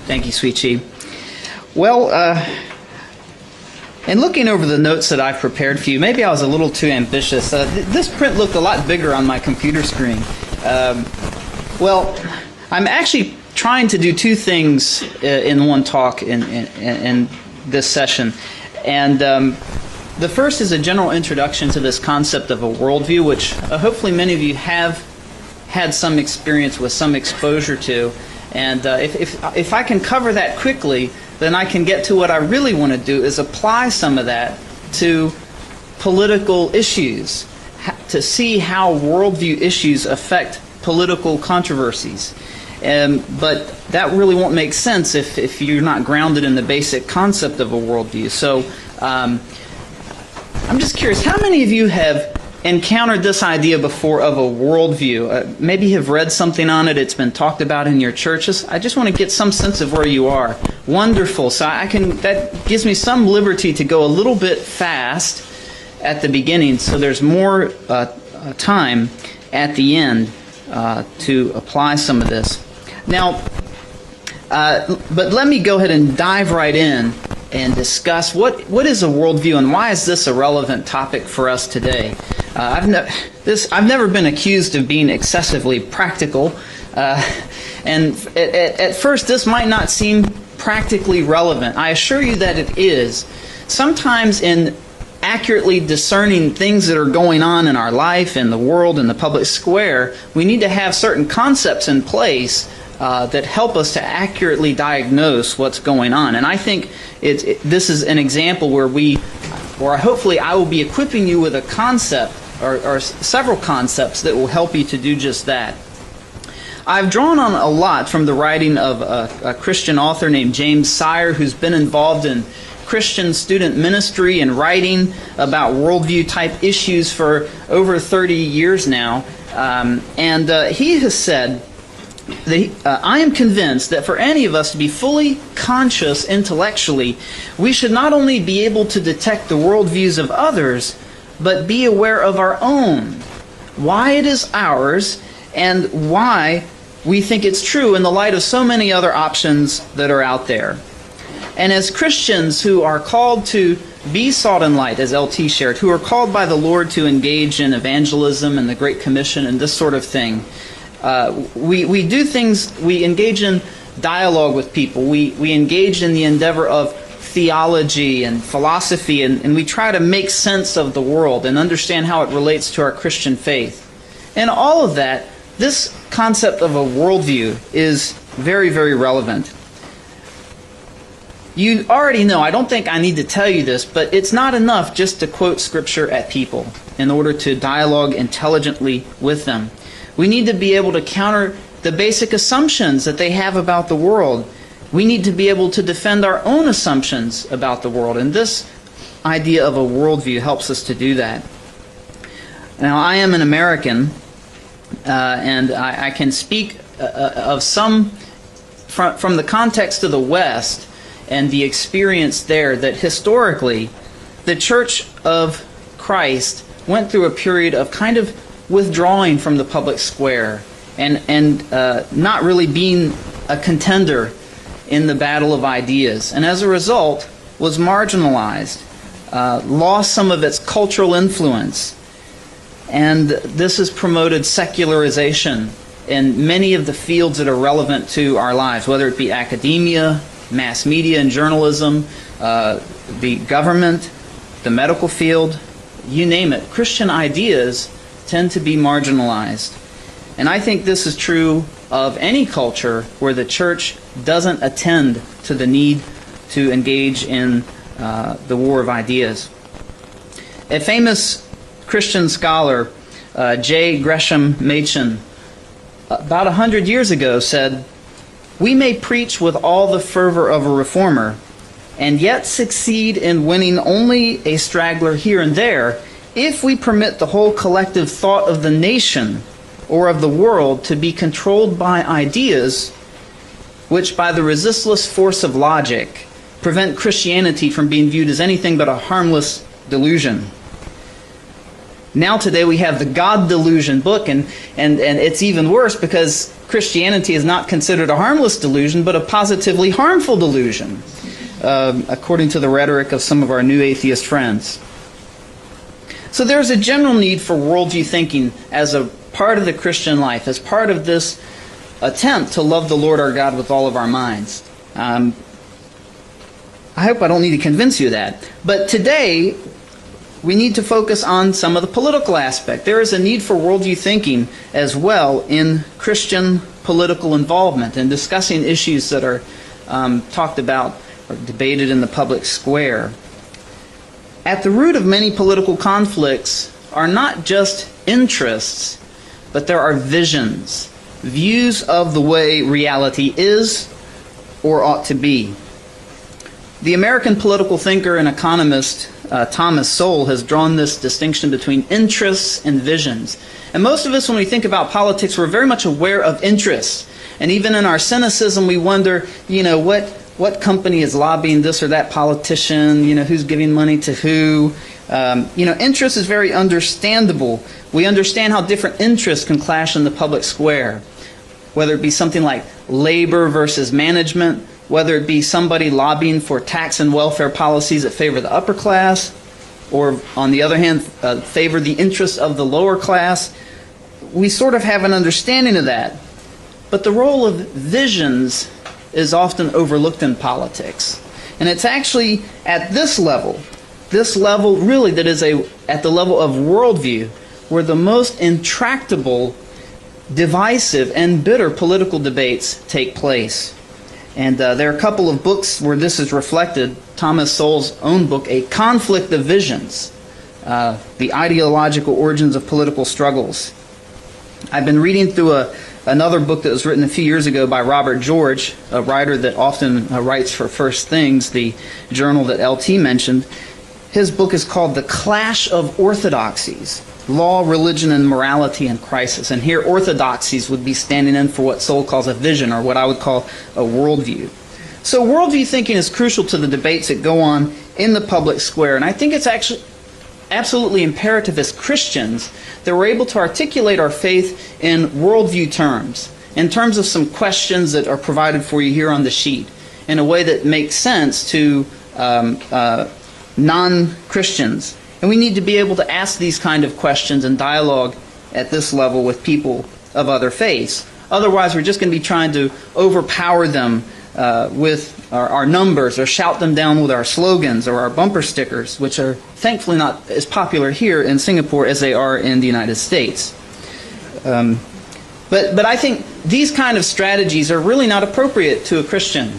Thank you, Sweet Chi. Well, in looking over the notes that I've prepared for you, maybe I was a little too ambitious. This print looked a lot bigger on my computer screen. Well, I'm actually trying to do two things in one talk in this session. And the first is a general introduction to this concept of a worldview, which hopefully many of you have had some experience with, some exposure to. And if I can cover that quickly, then I can get to what I really want to do, is apply some of that to political issues, to see how worldview issues affect political controversies. But that really won't make sense if you're not grounded in the basic concept of a worldview. So I'm just curious, how many of you have encountered this idea before of a worldview? Maybe have read something on it, it's been talked about in your churches. I just want to get some sense of where you are. Wonderful. So that gives me some liberty to go a little bit fast at the beginning, so there's more time at the end to apply some of this. Now, but let me go ahead and dive right in and discuss what is a worldview and why is this a relevant topic for us today. I've never been accused of being excessively practical, and at first this might not seem practically relevant. I assure you that it is. Sometimes in accurately discerning things that are going on in our life, in the world, in the public square, we need to have certain concepts in place that help us to accurately diagnose what's going on. And I think this is an example where hopefully I will be equipping you with a concept or several concepts that will help you to do just that. I've drawn on a lot from the writing of a Christian author named James Sire, who's been involved in Christian student ministry and writing about worldview type issues for over 30 years now. And he has said, I am convinced that for any of us to be fully conscious intellectually, we should not only be able to detect the worldviews of others, but be aware of our own, why it is ours, and why we think it's true in the light of so many other options that are out there. And as Christians who are called to be salt and light, as LT shared, who are called by the Lord to engage in evangelism and the Great Commission and this sort of thing, we do things, we engage in dialogue with people, we engage in the endeavor of theology and philosophy, and we try to make sense of the world and understand how it relates to our Christian faith. And all of that, this concept of a worldview is very, very relevant. You already know, I don't think I need to tell you this, but it's not enough just to quote Scripture at people in order to dialogue intelligently with them. We need to be able to counter the basic assumptions that they have about the world. We need to be able to defend our own assumptions about the world, and this idea of a worldview helps us to do that. Now, I am an American, and I can speak of some from the context of the West and the experience there, that historically the Church of Christ went through a period of kind of withdrawing from the public square and not really being a contender in the battle of ideas, and as a result was marginalized, lost some of its cultural influence, and this has promoted secularization in many of the fields that are relevant to our lives, whether it be academia, mass media and journalism, the government, the medical field, you name it. Christian ideas tend to be marginalized. And I think this is true of any culture where the church doesn't attend to the need to engage in the war of ideas. A famous Christian scholar, J. Gresham Machen, about 100 years ago said, "We may preach with all the fervor of a reformer and yet succeed in winning only a straggler here and there if we permit the whole collective thought of the nation or of the world to be controlled by ideas which, by the resistless force of logic, prevent Christianity from being viewed as anything but a harmless delusion." Now today we have the God delusion book, and it's even worse because Christianity is not considered a harmless delusion, but a positively harmful delusion, according to the rhetoric of some of our new atheist friends. So there's a general need for worldview thinking as a part of the Christian life, as part of this attempt to love the Lord our God with all of our minds. I hope I don't need to convince you of that. But today, we need to focus on some of the political aspect. There is a need for worldview thinking as well in Christian political involvement and discussing issues that are talked about or debated in the public square. At the root of many political conflicts are not just interests, but there are visions, views of the way reality is or ought to be. The American political thinker and economist Thomas Sowell has drawn this distinction between interests and visions. And most of us, when we think about politics, we're very much aware of interests. And even in our cynicism, we wonder, what company is lobbying this or that politician, who's giving money to who. Interest is very understandable. We understand how different interests can clash in the public square, whether it be something like labor versus management, whether it be somebody lobbying for tax and welfare policies that favor the upper class, or on the other hand, favor the interests of the lower class. We sort of have an understanding of that. But the role of visions is often overlooked in politics. And it's actually at this level really that is at the level of worldview, where the most intractable, divisive, and bitter political debates take place. And there are a couple of books where this is reflected. Thomas Sowell's own book, A Conflict of Visions, The Ideological Origins of Political Struggles. I've been reading through another book that was written a few years ago by Robert George, a writer that often writes for First Things, the journal that LT mentioned. His book is called The Clash of Orthodoxies, Law, Religion, and Morality in Crisis. And here orthodoxies would be standing in for what Sowell calls a vision, or what I would call a worldview. So worldview thinking is crucial to the debates that go on in the public square. And I think it's actually absolutely imperative as Christians that we're able to articulate our faith in worldview terms, in terms of some questions that are provided for you here on the sheet, in a way that makes sense to non-Christians. And we need to be able to ask these kind of questions and dialogue at this level with people of other faiths. Otherwise, we're just going to be trying to overpower them with our numbers, or shout them down with our slogans or our bumper stickers, which are thankfully not as popular here in Singapore as they are in the United States. But I think these kind of strategies are really not appropriate to a Christian.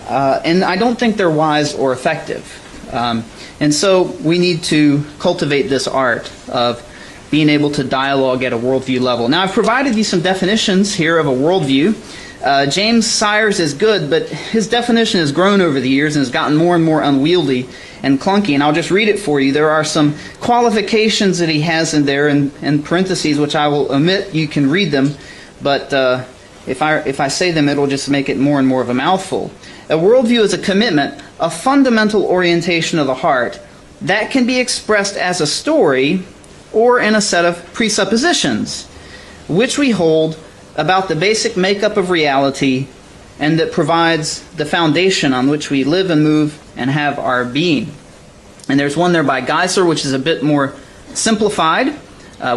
And I don't think they're wise or effective. And so we need to cultivate this art of being able to dialogue at a worldview level. Now, I've provided you some definitions here of a worldview. James Sires is good, but his definition has grown over the years and has gotten more and more unwieldy and clunky. And I'll just read it for you. There are some qualifications that he has in there in parentheses, which I will omit. You can read them, but if I say them, it'll just make it more and more of a mouthful. A worldview is a commitment, a fundamental orientation of the heart that can be expressed as a story or in a set of presuppositions, which we hold about the basic makeup of reality and that provides the foundation on which we live and move and have our being. And there's one there by Geisler, which is a bit more simplified,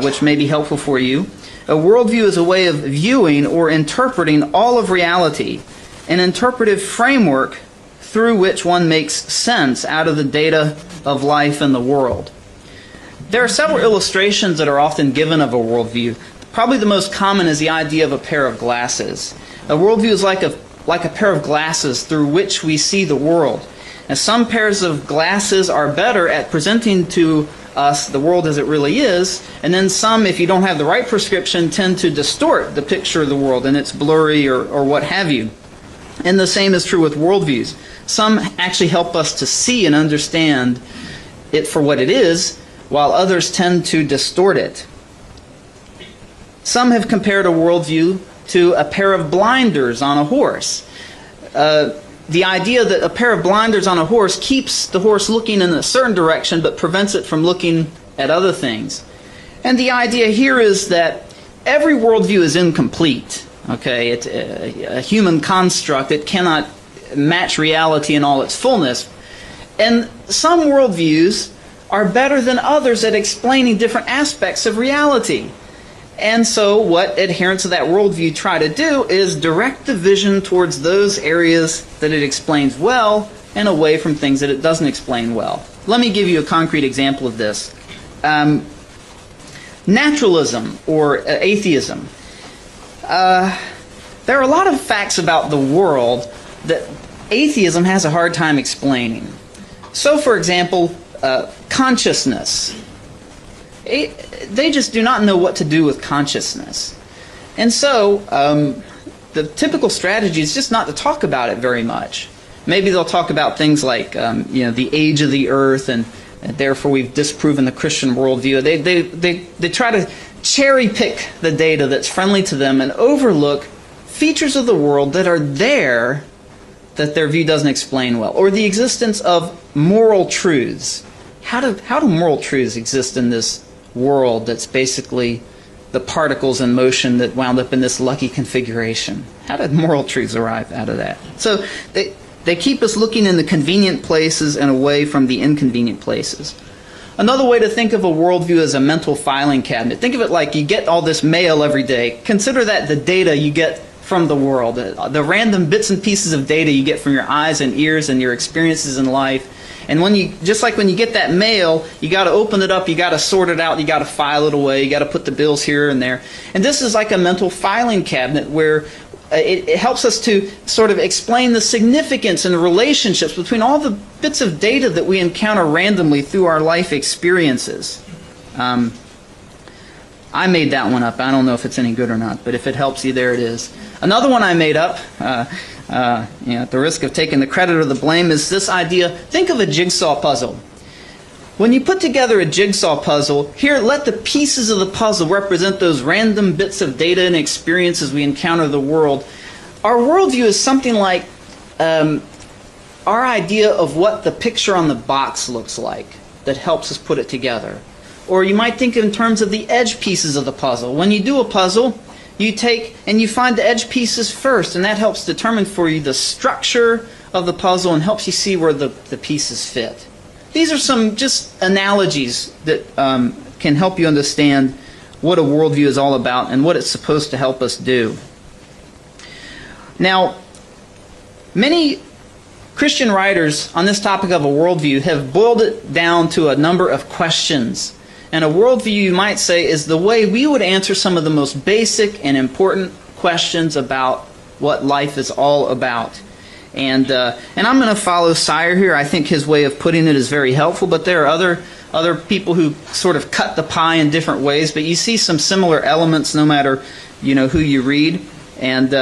which may be helpful for you. A worldview is a way of viewing or interpreting all of reality, an interpretive framework through which one makes sense out of the data of life and the world. There are several illustrations that are often given of a worldview. Probably the most common is the idea of a pair of glasses. A worldview is like a pair of glasses through which we see the world. And some pairs of glasses are better at presenting to us the world as it really is, and then some, if you don't have the right prescription, tend to distort the picture of the world, and it's blurry or what have you. And the same is true with worldviews. Some actually help us to see and understand it for what it is, while others tend to distort it. Some have compared a worldview to a pair of blinders on a horse. The idea that a pair of blinders on a horse keeps the horse looking in a certain direction but prevents it from looking at other things. And the idea here is that every worldview is incomplete. Okay, it's a human construct. It cannot match reality in all its fullness. And some worldviews are better than others at explaining different aspects of reality. And so what adherents of that worldview try to do is direct the vision towards those areas that it explains well and away from things that it doesn't explain well. Let me give you a concrete example of this. Naturalism or atheism. There are a lot of facts about the world that atheism has a hard time explaining. So, for example, consciousness. They just do not know what to do with consciousness. And so, the typical strategy is just not to talk about it very much. Maybe they'll talk about things like, the age of the earth, and therefore we've disproven the Christian worldview. They try to cherry pick the data that's friendly to them and overlook features of the world that are there that their view doesn't explain well, or the existence of moral truths. How do moral truths exist in this world that's basically the particles in motion that wound up in this lucky configuration? How did moral truths arrive out of that? So they keep us looking in the convenient places and away from the inconvenient places. Another way to think of a worldview is a mental filing cabinet. Think of it like you get all this mail every day. Consider that the data you get from the world, the random bits and pieces of data you get from your eyes and ears and your experiences in life. And just like when you get that mail, you got to open it up, you got to sort it out, you got to file it away, you got to put the bills here and there. And this is like a mental filing cabinet where it helps us to sort of explain the significance and the relationships between all the bits of data that we encounter randomly through our life experiences. I made that one up. I don't know if it's any good or not, but if it helps you, there it is. Another one I made up, at the risk of taking the credit or the blame, is this idea. Think of a jigsaw puzzle. When you put together a jigsaw puzzle, here, let the pieces of the puzzle represent those random bits of data and experiences we encounter the world. Our worldview is something like our idea of what the picture on the box looks like that helps us put it together. Or you might think in terms of the edge pieces of the puzzle. When you do a puzzle, you take and you find the edge pieces first, and that helps determine for you the structure of the puzzle and helps you see where the pieces fit. These are some just analogies that can help you understand what a worldview is all about and what it's supposed to help us do. Now, many Christian writers on this topic of a worldview have boiled it down to a number of questions. And a worldview, you might say, is the way we would answer some of the most basic and important questions about what life is all about. And I'm going to follow Sire here. I think his way of putting it is very helpful, but there are other people who sort of cut the pie in different ways, but you see some similar elements no matter who you read. And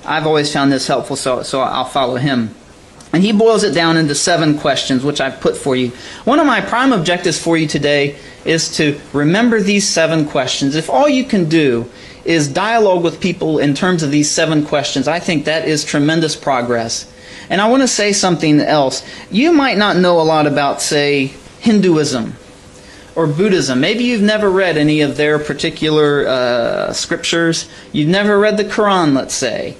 I've always found this helpful, so I'll follow him. And he boils it down into 7 questions, which I've put for you. One of my prime objectives for you today is to remember these 7 questions. If all you can do is dialogue with people in terms of these 7 questions, I think that is tremendous progress. And I want to say something else. You might not know a lot about, say, Hinduism or Buddhism. Maybe you've never read any of their particular scriptures. You've never read the Quran, let's say.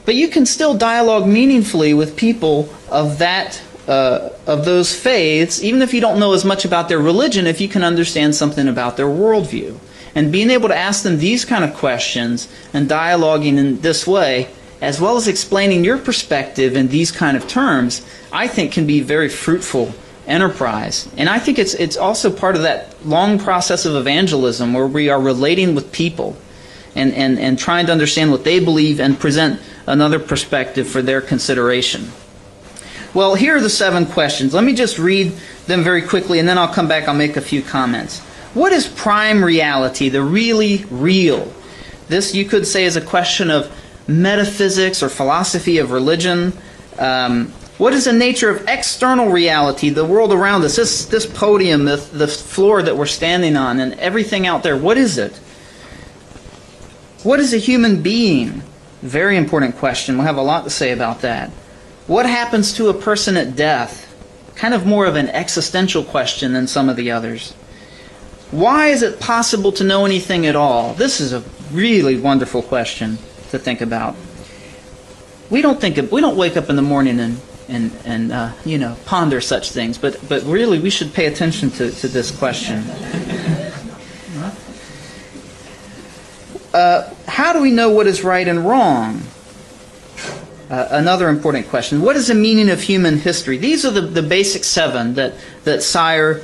But you can still dialogue meaningfully with people of those faiths, even if you don't know as much about their religion, if you can understand something about their worldview. And being able to ask them these kind of questions and dialoguing in this way, as well as explaining your perspective in these kind of terms, I think can be very fruitful enterprise. And I think it's also part of that long process of evangelism where we are relating with people and trying to understand what they believe and present another perspective for their consideration. Well, here are the 7 questions. Let me just read them very quickly, and then I'll come back, I'll make a few comments. What is prime reality, the really real? This, you could say, is a question of metaphysics or philosophy of religion. What is the nature of external reality, the world around us, this podium, the floor that we're standing on, and everything out there? What is it? What is a human being? Very important question. We'll have a lot to say about that. What happens to a person at death? Kind of more of an existential question than some of the others. Why is it possible to know anything at all? This is a really wonderful question to think about. We don't wake up in the morning and ponder such things, but really we should pay attention to this question. How do we know what is right and wrong? Another important question. What is the meaning of human history? These are the basic 7 that Sire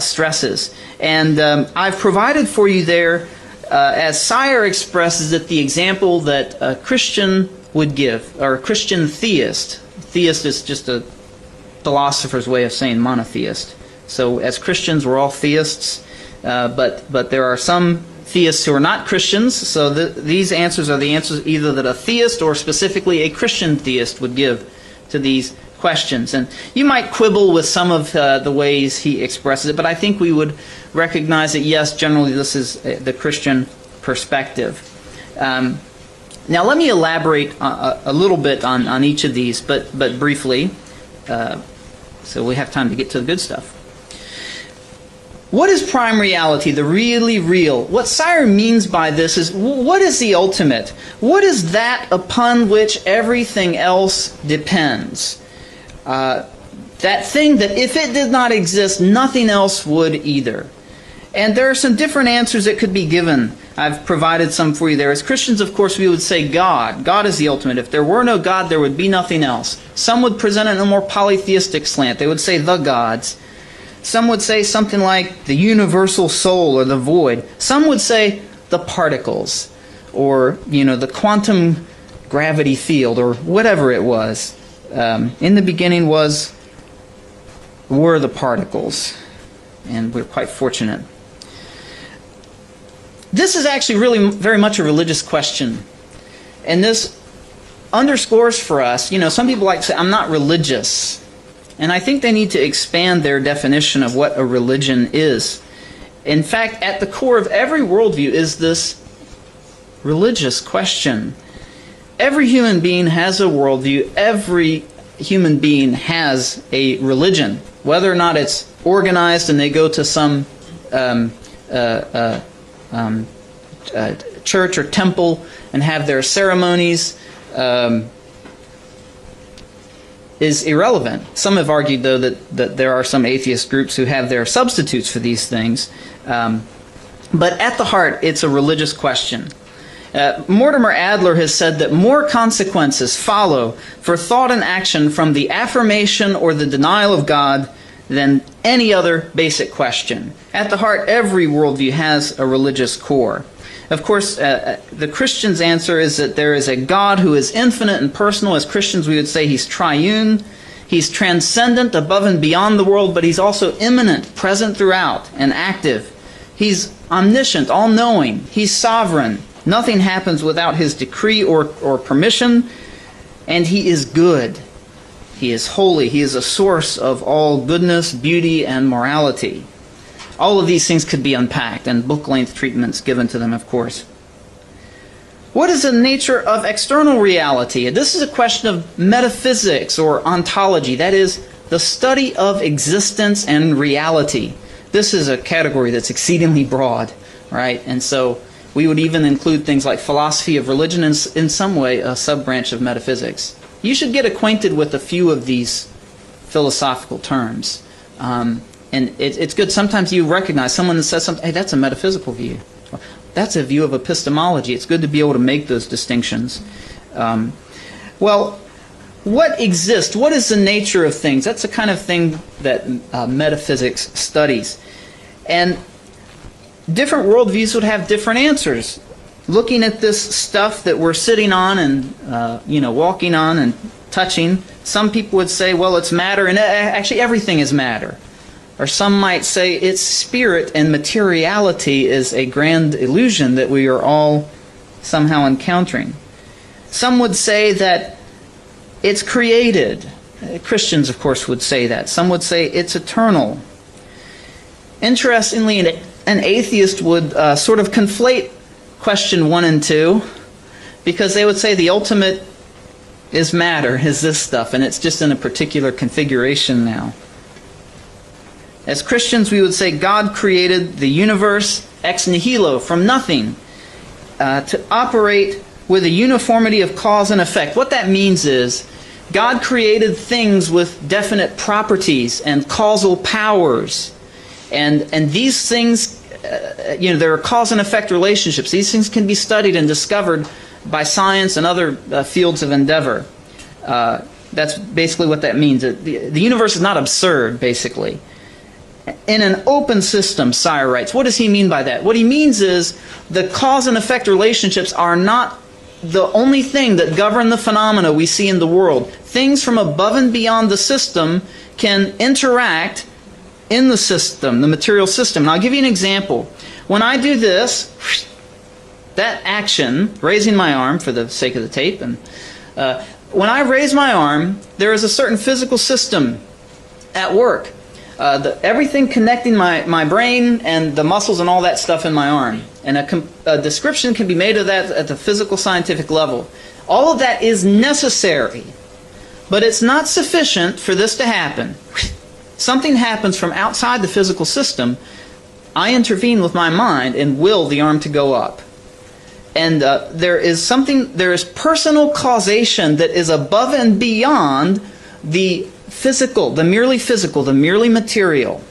stresses. And I've provided for you there, as Sire expresses it, the example that a Christian would give, or a Christian theist. Theist is just a philosopher's way of saying monotheist. So as Christians, we're all theists, but there are some theists who are not Christians, so these answers are the answers either that a theist or specifically a Christian theist would give to these questions. And you might quibble with some of the ways he expresses it, but I think we would recognize that, yes, generally this is the Christian perspective. Now let me elaborate a little bit on each of these, but briefly, so we have time to get to the good stuff. What is prime reality, the really real? What Sire means by this is, what is the ultimate? What is that upon which everything else depends? That thing that if it did not exist, nothing else would either. And there are some different answers that could be given. I've provided some for you there. As Christians, of course, we would say God. God is the ultimate. If there were no God, there would be nothing else. Some would present it in a more polytheistic slant. They would say the gods. Some would say something like the universal soul or the void. Some would say the particles, or the quantum gravity field, or whatever it was. In the beginning were the particles, and we're quite fortunate. This is actually really very much a religious question, and this underscores for us. Some people like to say, "I'm not religious." And I think they need to expand their definition of what a religion is. In fact, at the core of every worldview is this religious question. Every human being has a worldview. Every human being has a religion. Whether or not it's organized and they go to some church or temple and have their ceremonies, is irrelevant. Some have argued, though, that there are some atheist groups who have their substitutes for these things. But at the heart, it's a religious question. Mortimer Adler has said that more consequences follow for thought and action from the affirmation or the denial of God than any other basic question. At the heart, every worldview has a religious core. Of course, the Christian's answer is that there is a God who is infinite and personal. As Christians, we would say He's triune. He's transcendent, above and beyond the world, but He's also immanent, present throughout, and active. He's omniscient, all-knowing. He's sovereign. Nothing happens without His decree or permission. And He is good. He is holy. He is a source of all goodness, beauty, and morality. All of these things could be unpacked, and book-length treatments given to them, of course. What is the nature of external reality? This is a question of metaphysics or ontology. That is, the study of existence and reality. This is a category that's exceedingly broad, right? And so we would even include things like philosophy of religion, and in some way a sub-branch of metaphysics. You should get acquainted with a few of these philosophical terms. And it's good. Sometimes you recognize someone that says something, hey, that's a metaphysical view. That's a view of epistemology. It's good to be able to make those distinctions. Well, what exists? What is the nature of things? That's the kind of thing that metaphysics studies. And different worldviews would have different answers. Looking at this stuff that we're sitting on and walking on and touching, some people would say, well, it's matter, and actually everything is matter. Or some might say it's spirit, and materiality is a grand illusion that we are all somehow encountering. Some would say that it's created. Christians, of course, would say that. Some would say it's eternal. Interestingly, an atheist would sort of conflate question 1 and 2, because they would say the ultimate is matter, is this stuff, and it's just in a particular configuration now. As Christians, we would say God created the universe ex nihilo, from nothing, to operate with a uniformity of cause and effect. What that means is God created things with definite properties and causal powers. And these things, there are cause and effect relationships. These things can be studied and discovered by science and other fields of endeavor. That's basically what that means. The universe is not absurd, basically. In an open system, Sire writes. What does he mean by that? What he means is the cause and effect relationships are not the only thing that govern the phenomena we see in the world. Things from above and beyond the system can interact in the system, the material system. And I'll give you an example. When I do this, that action, raising my arm for the sake of the tape, and when I raise my arm, there is a certain physical system at work. Everything connecting my brain and the muscles and all that stuff in my arm. And a description can be made of that at the physical scientific level. All of that is necessary, but it's not sufficient for this to happen. Something happens from outside the physical system. I intervene with my mind and will the arm to go up. And there is personal causation that is above and beyond the physical, the merely material.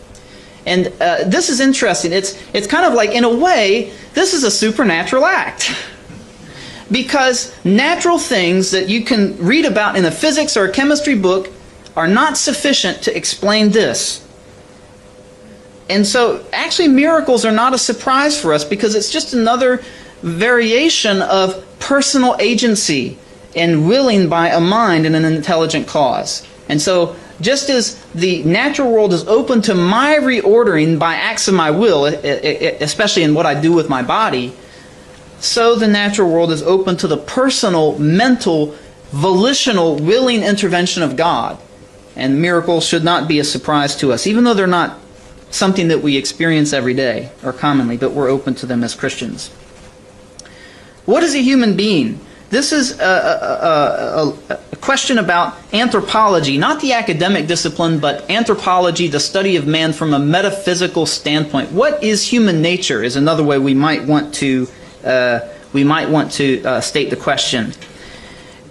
And this is interesting. It's kind of like, in a way, this is a supernatural act. Because natural things that you can read about in a physics or a chemistry book are not sufficient to explain this. And so, actually, miracles are not a surprise for us, because it's just another variation of personal agency and willing by a mind and an intelligent cause. And so, just as the natural world is open to my reordering by acts of my will, especially in what I do with my body, so the natural world is open to the personal, mental, volitional, willing intervention of God. And miracles should not be a surprise to us, even though they're not something that we experience every day or commonly, but we're open to them as Christians. What is a human being? This is a question about anthropology, not the academic discipline, but anthropology, the study of man from a metaphysical standpoint. What is human nature is another way we might want to state the question.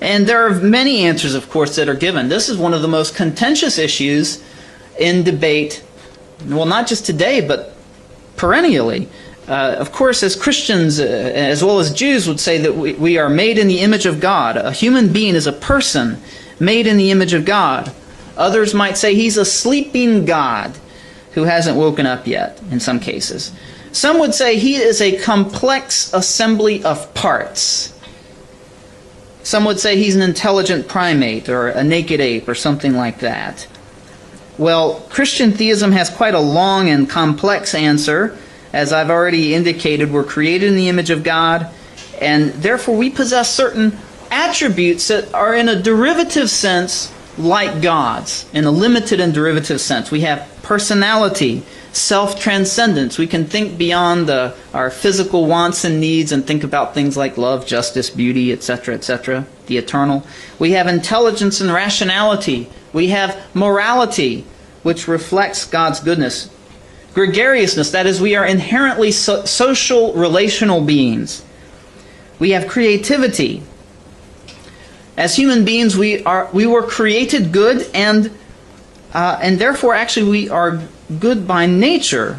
And there are many answers, of course, that are given. This is one of the most contentious issues in debate, well, not just today, but perennially. Of course, as Christians, as well as Jews, would say that we are made in the image of God. A human being is a person made in the image of God. Others might say he's a sleeping God who hasn't woken up yet, in some cases. Some would say he is a complex assembly of parts. Some would say he's an intelligent primate or a naked ape or something like that. Well, Christian theism has quite a long and complex answer. As I've already indicated, we're created in the image of God, and therefore we possess certain attributes that are in a derivative sense like God's, in a limited and derivative sense. We have personality, self-transcendence. We can think beyond our physical wants and needs and think about things like love, justice, beauty, etc., the eternal. We have intelligence and rationality. We have morality, which reflects God's goodness. Gregariousness, that is, we are inherently social, relational beings. We have creativity. As human beings, we were created good, and therefore, actually, we are good by nature.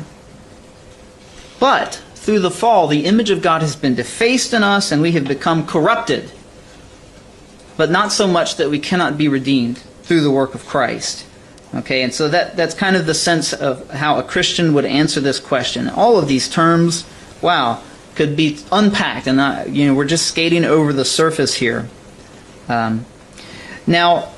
But through the fall, the image of God has been defaced in us, and we have become corrupted. But not so much that we cannot be redeemed through the work of Christ. Okay, and so that's kind of the sense of how a Christian would answer this question. All of these terms, wow, could be unpacked, and we're just skating over the surface here. Now,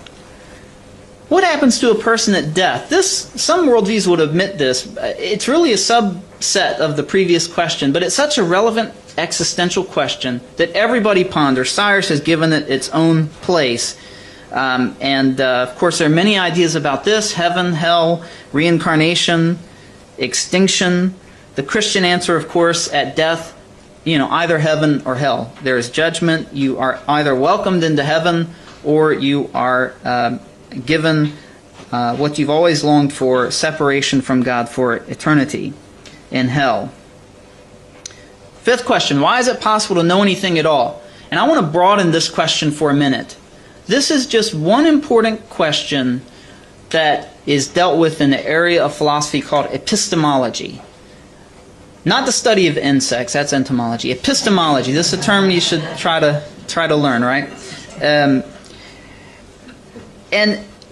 what happens to a person at death? Some worldviews would admit this. It's really a subset of the previous question, but it's such a relevant existential question that everybody ponders. Cyrus has given it its own place. Of course, there are many ideas about this: heaven, hell, reincarnation, extinction. The Christian answer, of course, at death, either heaven or hell. There is judgment. You are either welcomed into heaven or you are given what you've always longed for, separation from God for eternity in hell. Fifth question, why is it possible to know anything at all? And I want to broaden this question for a minute. This is just one important question that is dealt with in the area of philosophy called epistemology. Not the study of insects, that's entomology. Epistemology, this is a term you should try to learn, right? And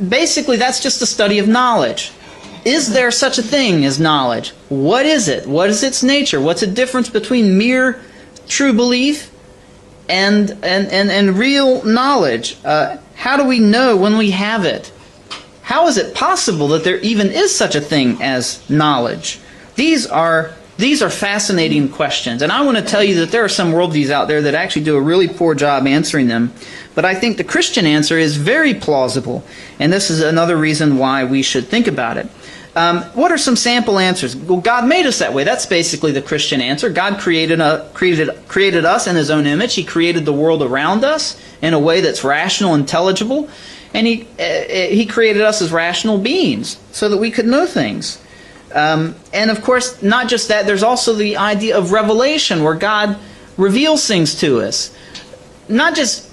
basically that's just the study of knowledge. Is there such a thing as knowledge? What is it? What is its nature? What's the difference between mere true belief and real knowledge? How do we know when we have it? How is it possible that there even is such a thing as knowledge? These are fascinating questions, and I want to tell you that there are some worldviews out there that actually do a really poor job answering them, but I think the Christian answer is very plausible, and this is another reason why we should think about it. What are some sample answers? Well, God made us that way. That's basically the Christian answer. God created us in His own image. He created the world around us in a way that's rational, intelligible, and He created us as rational beings so that we could know things. And of course, not just that, there's also the idea of revelation, where God reveals things to us. Not just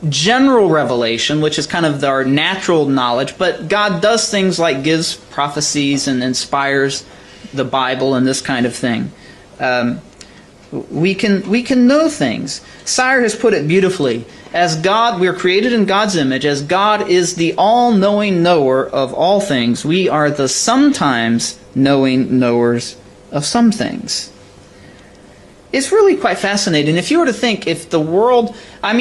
general revelation, which is kind of our natural knowledge, but God does things like gives prophecies and inspires the Bible and this kind of thing. We can know things. Sire has put it beautifully. As God, we are created in God's image. As God is the all-knowing knower of all things, we are the sometimes knowing knowers of some things. It's really quite fascinating. If you were to think, if the world, I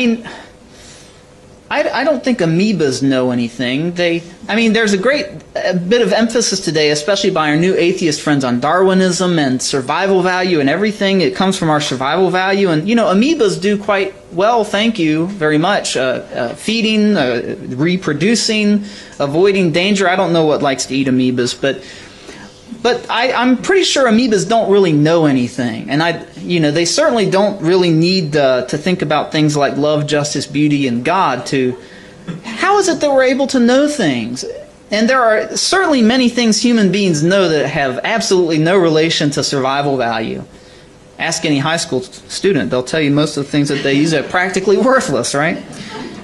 don't think amoebas know anything. There's a great bit of emphasis today, especially by our new atheist friends, on Darwinism and survival value and everything. It comes from our survival value. And, amoebas do quite well, thank you very much. Feeding, reproducing, avoiding danger. I don't know what likes to eat amoebas, but I'm pretty sure amoebas don't really know anything. And they certainly don't really need to think about things like love, justice, beauty, and God to... How is it that we're able to know things? And there are certainly many things human beings know that have absolutely no relation to survival value. Ask any high school student, they'll tell you most of the things that they use are practically worthless, right?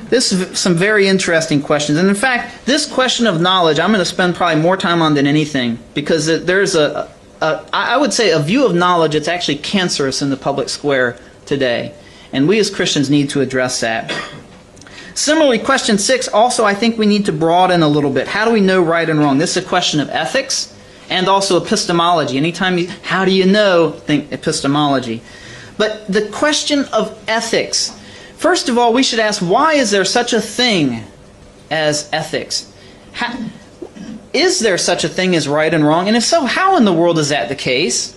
This is some very interesting questions. And in fact, this question of knowledge, I'm going to spend probably more time on than anything, because there's I would say a view of knowledge that's actually cancerous in the public square today. And we as Christians need to address that. Similarly, question 6, also I think we need to broaden a little bit. How do we know right and wrong? This is a question of ethics and also epistemology. Anytime how do you know, think epistemology. But the question of ethics, first of all, we should ask, why is there such a thing as ethics? Is there such a thing as right and wrong? And if so, how in the world is that the case?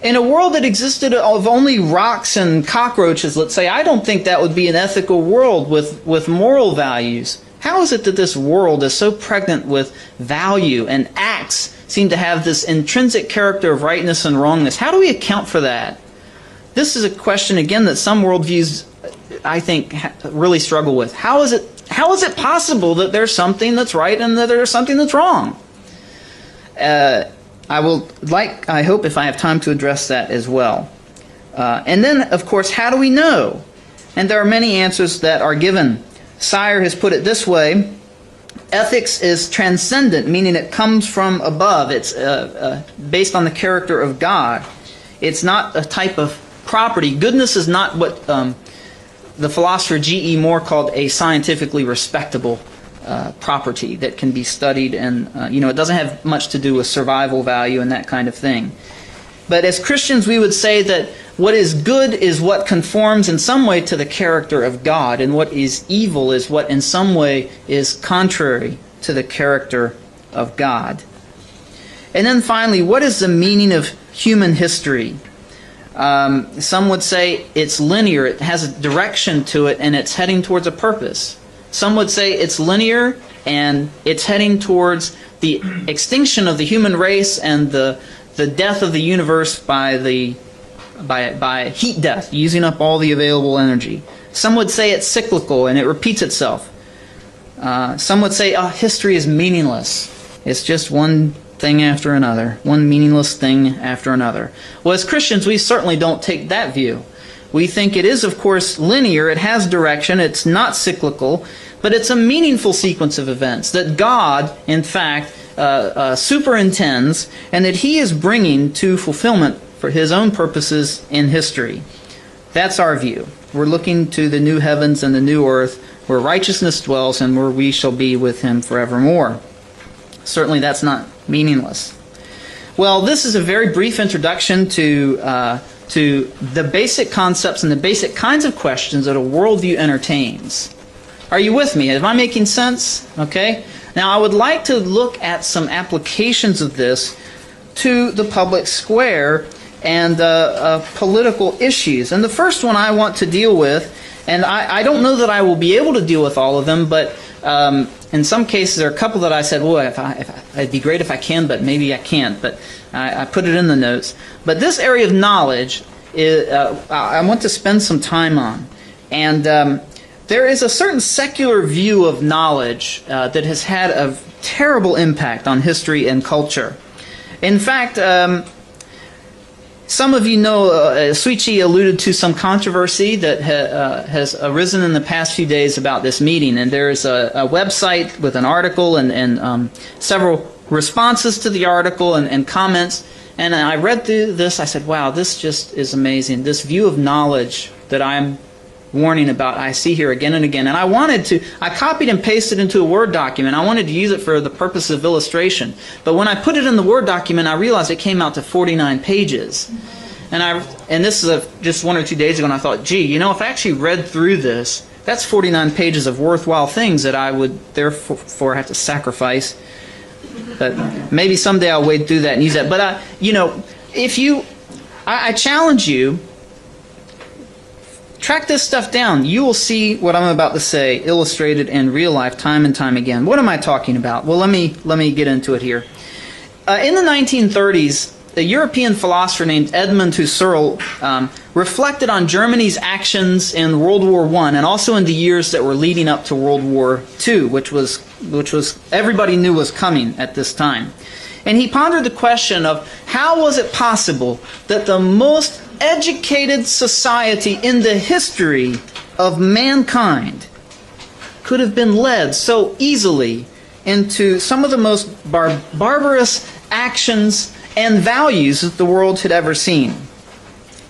In a world that existed of only rocks and cockroaches, let's say, I don't think that would be an ethical world with moral values. How is it that this world is so pregnant with value and acts seem to have this intrinsic character of rightness and wrongness? How do we account for that? This is a question, again, that some worldviews, I think, really struggle with. How is it possible that there's something that's right and that there's something that's wrong? I hope if I have time to address that as well. And then, of course, how do we know? And there are many answers that are given. Sire has put it this way: ethics is transcendent, meaning it comes from above. It's based on the character of God. It's not a type of property. Goodness is not what the philosopher G.E. Moore called a scientifically respectable property that can be studied, and it doesn't have much to do with survival value and that kind of thing. But as Christians, we would say that what is good is what conforms in some way to the character of God, and what is evil is what in some way is contrary to the character of God. And then finally, what is the meaning of human history? Some would say it's linear, it has a direction to it, and it's heading towards a purpose. Some would say it's linear and it's heading towards the extinction of the human race and the death of the universe by heat death, using up all the available energy. Some would say it's cyclical and it repeats itself. Some would say, history is meaningless. It's just one thing after another, one meaningless thing after another. Well, as Christians, we certainly don't take that view. We think it is, of course, linear, it has direction, it's not cyclical, but it's a meaningful sequence of events that God, in fact, superintends, and that He is bringing to fulfillment for His own purposes in history. That's our view. We're looking to the new heavens and the new earth, where righteousness dwells and where we shall be with Him forevermore. Certainly that's not meaningless. Well, this is a very brief introduction to the basic concepts and the basic kinds of questions that a worldview entertains. Are you with me? Am I making sense? Okay. Now, I would like to look at some applications of this to the public square and political issues. And the first one I want to deal with, and I don't know that I will be able to deal with all of them, but in some cases there are a couple that I said, boy, it'd be great if I can, but maybe I can't. But I put it in the notes. But this area of knowledge, I want to spend some time on. And there is a certain secular view of knowledge that has had a terrible impact on history and culture. In fact, some of you know, Suichi alluded to some controversy that has arisen in the past few days about this meeting. And there is a website with an article and several responses to the article and comments. And I read through this. I said, wow, this just is amazing. This view of knowledge that I'm warning about, I see here again and again. And I copied and pasted into a Word document. I wanted to use it for the purpose of illustration. But when I put it in the Word document, I realized it came out to 49 pages. And this is just 1 or 2 days ago, and I thought, gee, if I actually read through this, that's 49 pages of worthwhile things that I would therefore have to sacrifice. But maybe someday I'll wade through that and use that. But, I challenge you, track this stuff down. You will see what I'm about to say illustrated in real life time and time again. What am I talking about? Well, let me get into it here. In the 1930s, a European philosopher named Edmund Husserl reflected on Germany's actions in World War I and also in the years that were leading up to World War II, which was everybody knew was coming at this time. And he pondered the question of how was it possible that the most educated society in the history of mankind could have been led so easily into some of the most barbarous actions and values that the world had ever seen.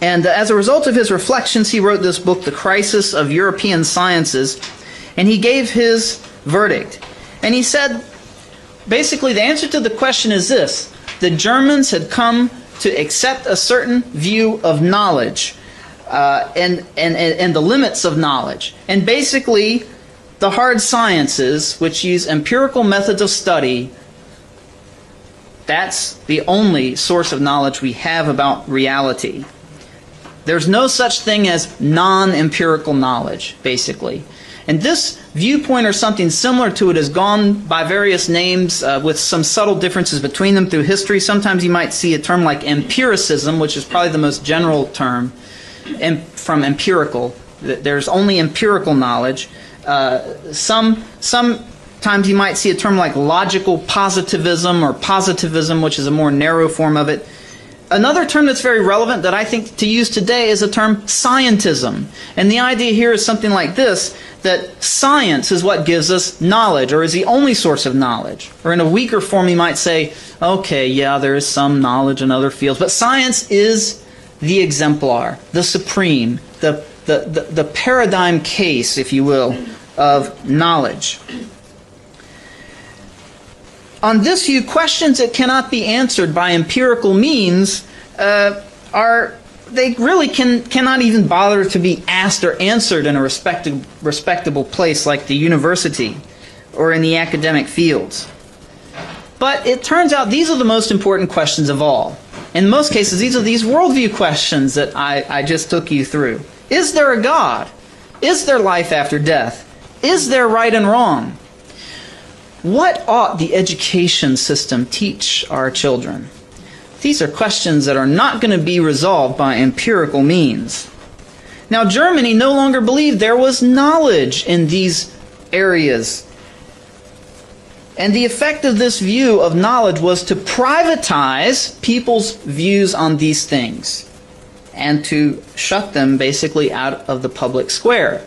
And as a result of his reflections, he wrote this book, The Crisis of European Sciences, and he gave his verdict. And he said, basically, the answer to the question is this: the Germans had come to accept a certain view of knowledge and the limits of knowledge. And basically, the hard sciences, which use empirical methods of study, that's the only source of knowledge we have about reality. There's no such thing as non-empirical knowledge, basically. And this viewpoint or something similar to it has gone by various names with some subtle differences between them through history. Sometimes you might see a term like empiricism, which is probably the most general term from empirical. There's only empirical knowledge. Sometimes you might see a term like logical positivism or positivism, which is a more narrow form of it. Another term that's very relevant that I think to use today is the term scientism. And the idea here is something like this, that science is what gives us knowledge, or is the only source of knowledge. Or in a weaker form you might say, okay, yeah, there is some knowledge in other fields, but science is the exemplar, the supreme, the paradigm case, if you will, of knowledge. On this view, questions that cannot be answered by empirical means they really cannot even bother to be asked or answered in a respectable place like the university or in the academic fields. But it turns out these are the most important questions of all. In most cases, these are these worldview questions that I just took you through. Is there a God? Is there life after death? Is there right and wrong? What ought the education system teach our children? These are questions that are not going to be resolved by empirical means. Now, Germany no longer believed there was knowledge in these areas. And the effect of this view of knowledge was to privatize people's views on these things and to shut them basically out of the public square,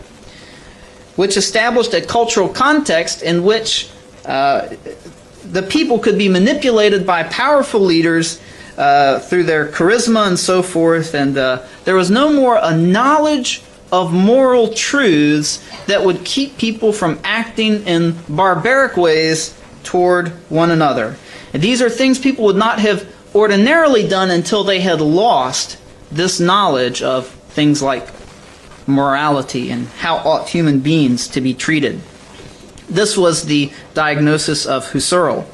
which established a cultural context in which the people could be manipulated by powerful leaders through their charisma and so forth, and there was no more a knowledge of moral truths that would keep people from acting in barbaric ways toward one another. And these are things people would not have ordinarily done until they had lost this knowledge of things like morality and how ought human beings to be treated. This was the diagnosis of Husserl.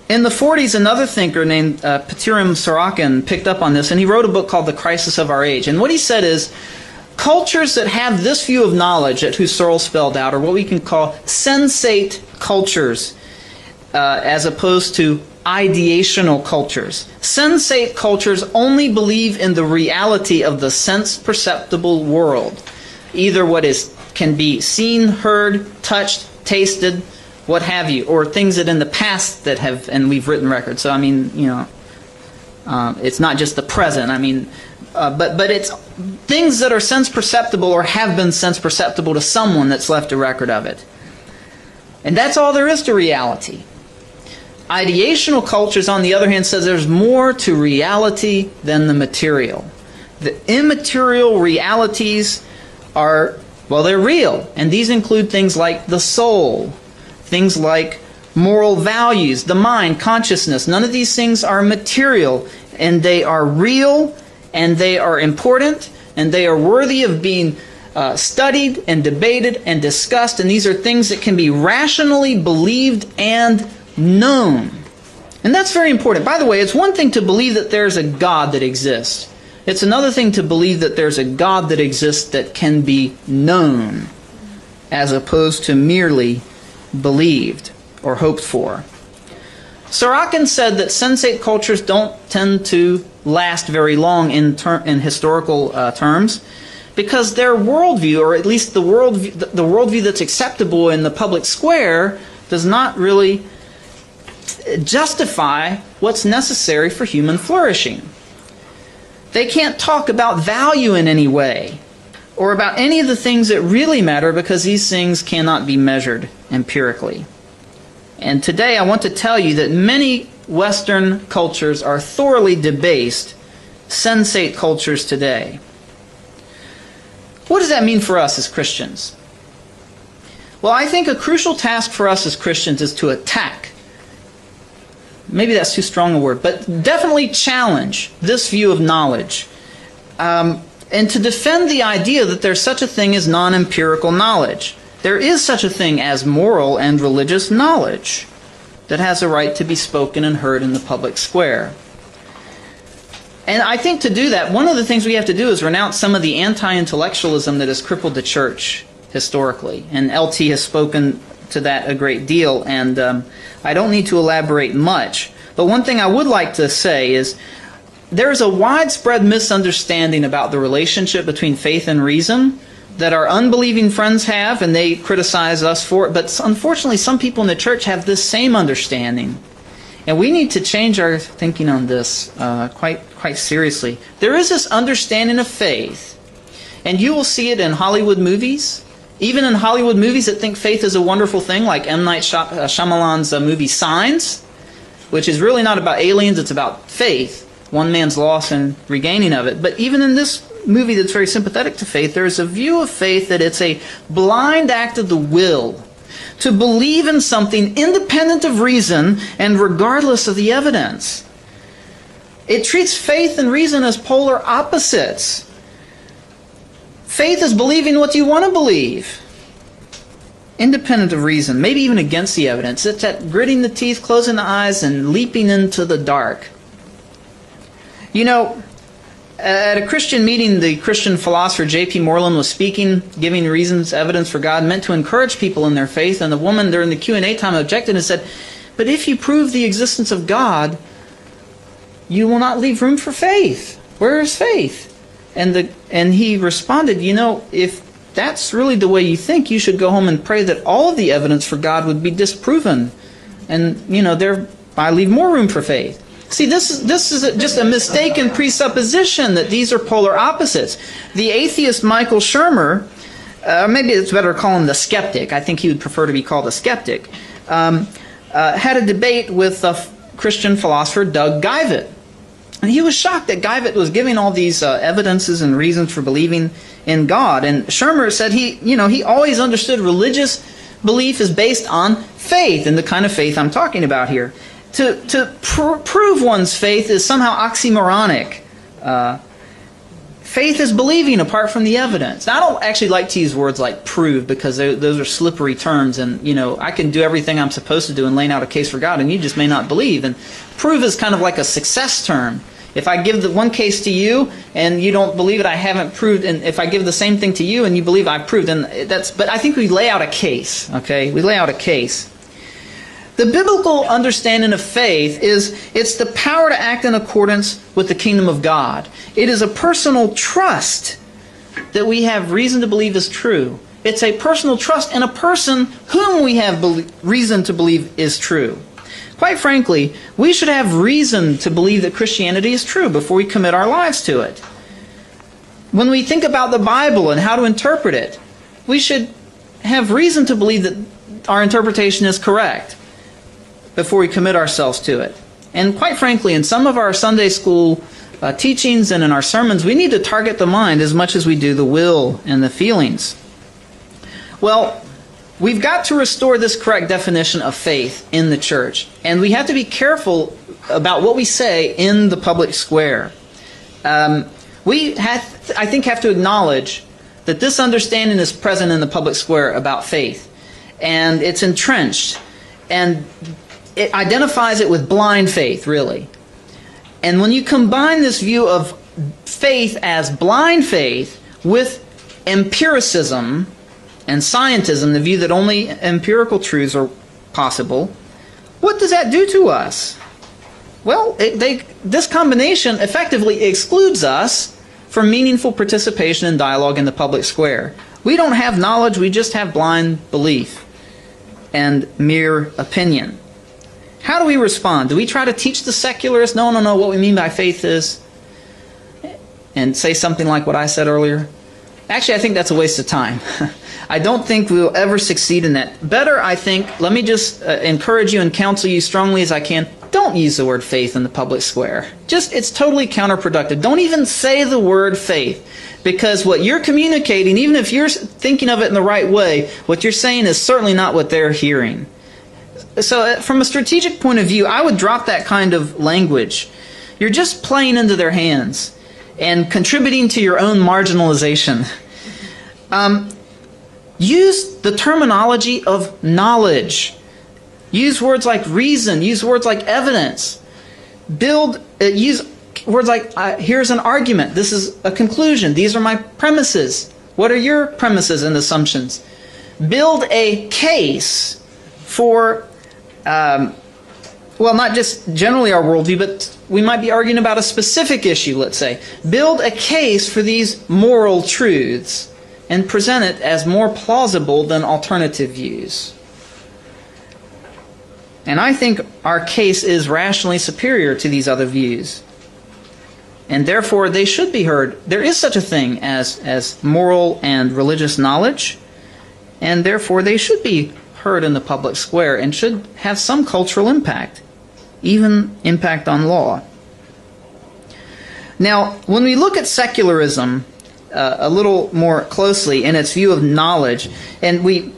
In the 40s, another thinker named Petirim Sorokin picked up on this, and he wrote a book called The Crisis of Our Age. And what he said is, cultures that have this view of knowledge that Husserl spelled out are what we can call sensate cultures, as opposed to ideational cultures. Sensate cultures only believe in the reality of the sense-perceptible world, either what can be seen, heard, touched, tasted, what have you, or things that in the past that have, and we've written records. So I mean, it's not just the present. I mean, but it's things that are sense perceptible or have been sense perceptible to someone that's left a record of it. And that's all there is to reality. Ideational cultures, on the other hand, says there's more to reality than the material. The immaterial realities are, well, they're real. And these include things like the soul, things like moral values, the mind, consciousness. None of these things are material, and they are real, and they are important, and they are worthy of being studied and debated and discussed. And these are things that can be rationally believed and known. And that's very important. By the way, it's one thing to believe that there's a God that exists. It's another thing to believe that there's a God that exists that can be known, as opposed to merely believed or hoped for. Sorokin said that sensate cultures don't tend to last very long in historical terms, because their worldview, or at least the worldview that's acceptable in the public square, does not really justify what's necessary for human flourishing. They can't talk about value in any way, or about any of the things that really matter, because these things cannot be measured empirically. And today I want to tell you that many Western cultures are thoroughly debased, sensate cultures today. What does that mean for us as Christians? Well, I think a crucial task for us as Christians is to attack, maybe that's too strong a word, but definitely challenge this view of knowledge, and to defend the idea that there's such a thing as non-empirical knowledge. There is such a thing as moral and religious knowledge that has a right to be spoken and heard in the public square. And I think to do that, one of the things we have to do is renounce some of the anti-intellectualism that has crippled the church historically. And LT has spoken to that a great deal, and I don't need to elaborate much. But one thing I would like to say is there's a widespread misunderstanding about the relationship between faith and reason that our unbelieving friends have, and they criticize us for it. But unfortunately, some people in the church have this same understanding. And we need to change our thinking on this quite seriously. There is this understanding of faith, and you will see it in Hollywood movies. Even in Hollywood movies that think faith is a wonderful thing, like M. Night Shyamalan's movie Signs, which is really not about aliens, it's about faith, one man's loss and regaining of it. But even in this movie that's very sympathetic to faith, there is a view of faith that it's a blind act of the will to believe in something independent of reason and regardless of the evidence. It treats faith and reason as polar opposites. Faith is believing what you want to believe, independent of reason, maybe even against the evidence. It's that gritting the teeth, closing the eyes, and leaping into the dark. You know, at a Christian meeting, the Christian philosopher J.P. Moreland was speaking, giving reasons, evidence for God, meant to encourage people in their faith. And the woman during the Q&A time objected and said, "But if you prove the existence of God, you will not leave room for faith. Where is faith?" And he responded, "You know, if that's really the way you think, you should go home and pray that all of the evidence for God would be disproven, and thereby leave more room for faith. See, this is just a mistaken presupposition that these are polar opposites. The atheist Michael Shermer, maybe it's better to call him the skeptic. I think he would prefer to be called a skeptic. Had a debate with Christian philosopher Doug Geivett. And he was shocked that Geivett was giving all these evidences and reasons for believing in God. And Shermer said he always understood religious belief is based on faith, and the kind of faith I'm talking about here. To prove one's faith is somehow oxymoronic. Faith is believing apart from the evidence. Now, I don't actually like to use words like prove, because those are slippery terms, and I can do everything I'm supposed to do in laying out a case for God, and you just may not believe. And prove is kind of like a success term. If I give the one case to you and you don't believe it, I haven't proved. And if I give the same thing to you and you believe I've proved, then that's. But I think we lay out a case. Okay, we lay out a case. The biblical understanding of faith is it's the power to act in accordance with the kingdom of God. It is a personal trust that we have reason to believe is true. It's a personal trust in a person whom we have reason to believe is true. Quite frankly, we should have reason to believe that Christianity is true before we commit our lives to it. When we think about the Bible and how to interpret it, we should have reason to believe that our interpretation is correct before we commit ourselves to it. And quite frankly, in some of our Sunday school teachings and in our sermons, we need to target the mind as much as we do the will and the feelings. Well, we've got to restore this correct definition of faith in the church. And we have to be careful about what we say in the public square. We have, I think, have to acknowledge that this understanding is present in the public square about faith. And it's entrenched. And it identifies it with blind faith, really. And when you combine this view of faith as blind faith with empiricism and scientism, the view that only empirical truths are possible, what does that do to us? Well, this combination effectively excludes us from meaningful participation in dialogue in the public square. We don't have knowledge, we just have blind belief and mere opinion. How do we respond? Do we try to teach the secularists, no, what we mean by faith is, and say something like what I said earlier? Actually, I think that's a waste of time. I don't think we will ever succeed in that. Better, I think, let me just encourage you and counsel you strongly as I can, don't use the word faith in the public square. It's totally counterproductive. Don't even say the word faith, because what you're communicating, even if you're thinking of it in the right way, what you're saying is certainly not what they're hearing. So from a strategic point of view, I would drop that kind of language. You're just playing into their hands and contributing to your own marginalization. Use the terminology of knowledge. Use words like reason. Use words like evidence. Use words like, here's an argument. This is a conclusion. These are my premises. What are your premises and assumptions? Build a case for, not just generally our worldview, but we might be arguing about a specific issue, let's say. Build a case for these moral truths and present it as more plausible than alternative views. And I think our case is rationally superior to these other views. And therefore, they should be heard. There is such a thing as moral and religious knowledge, and therefore they should be heard in the public square and should have some cultural impact, even impact on law. Now, when we look at secularism a little more closely in its view of knowledge, and we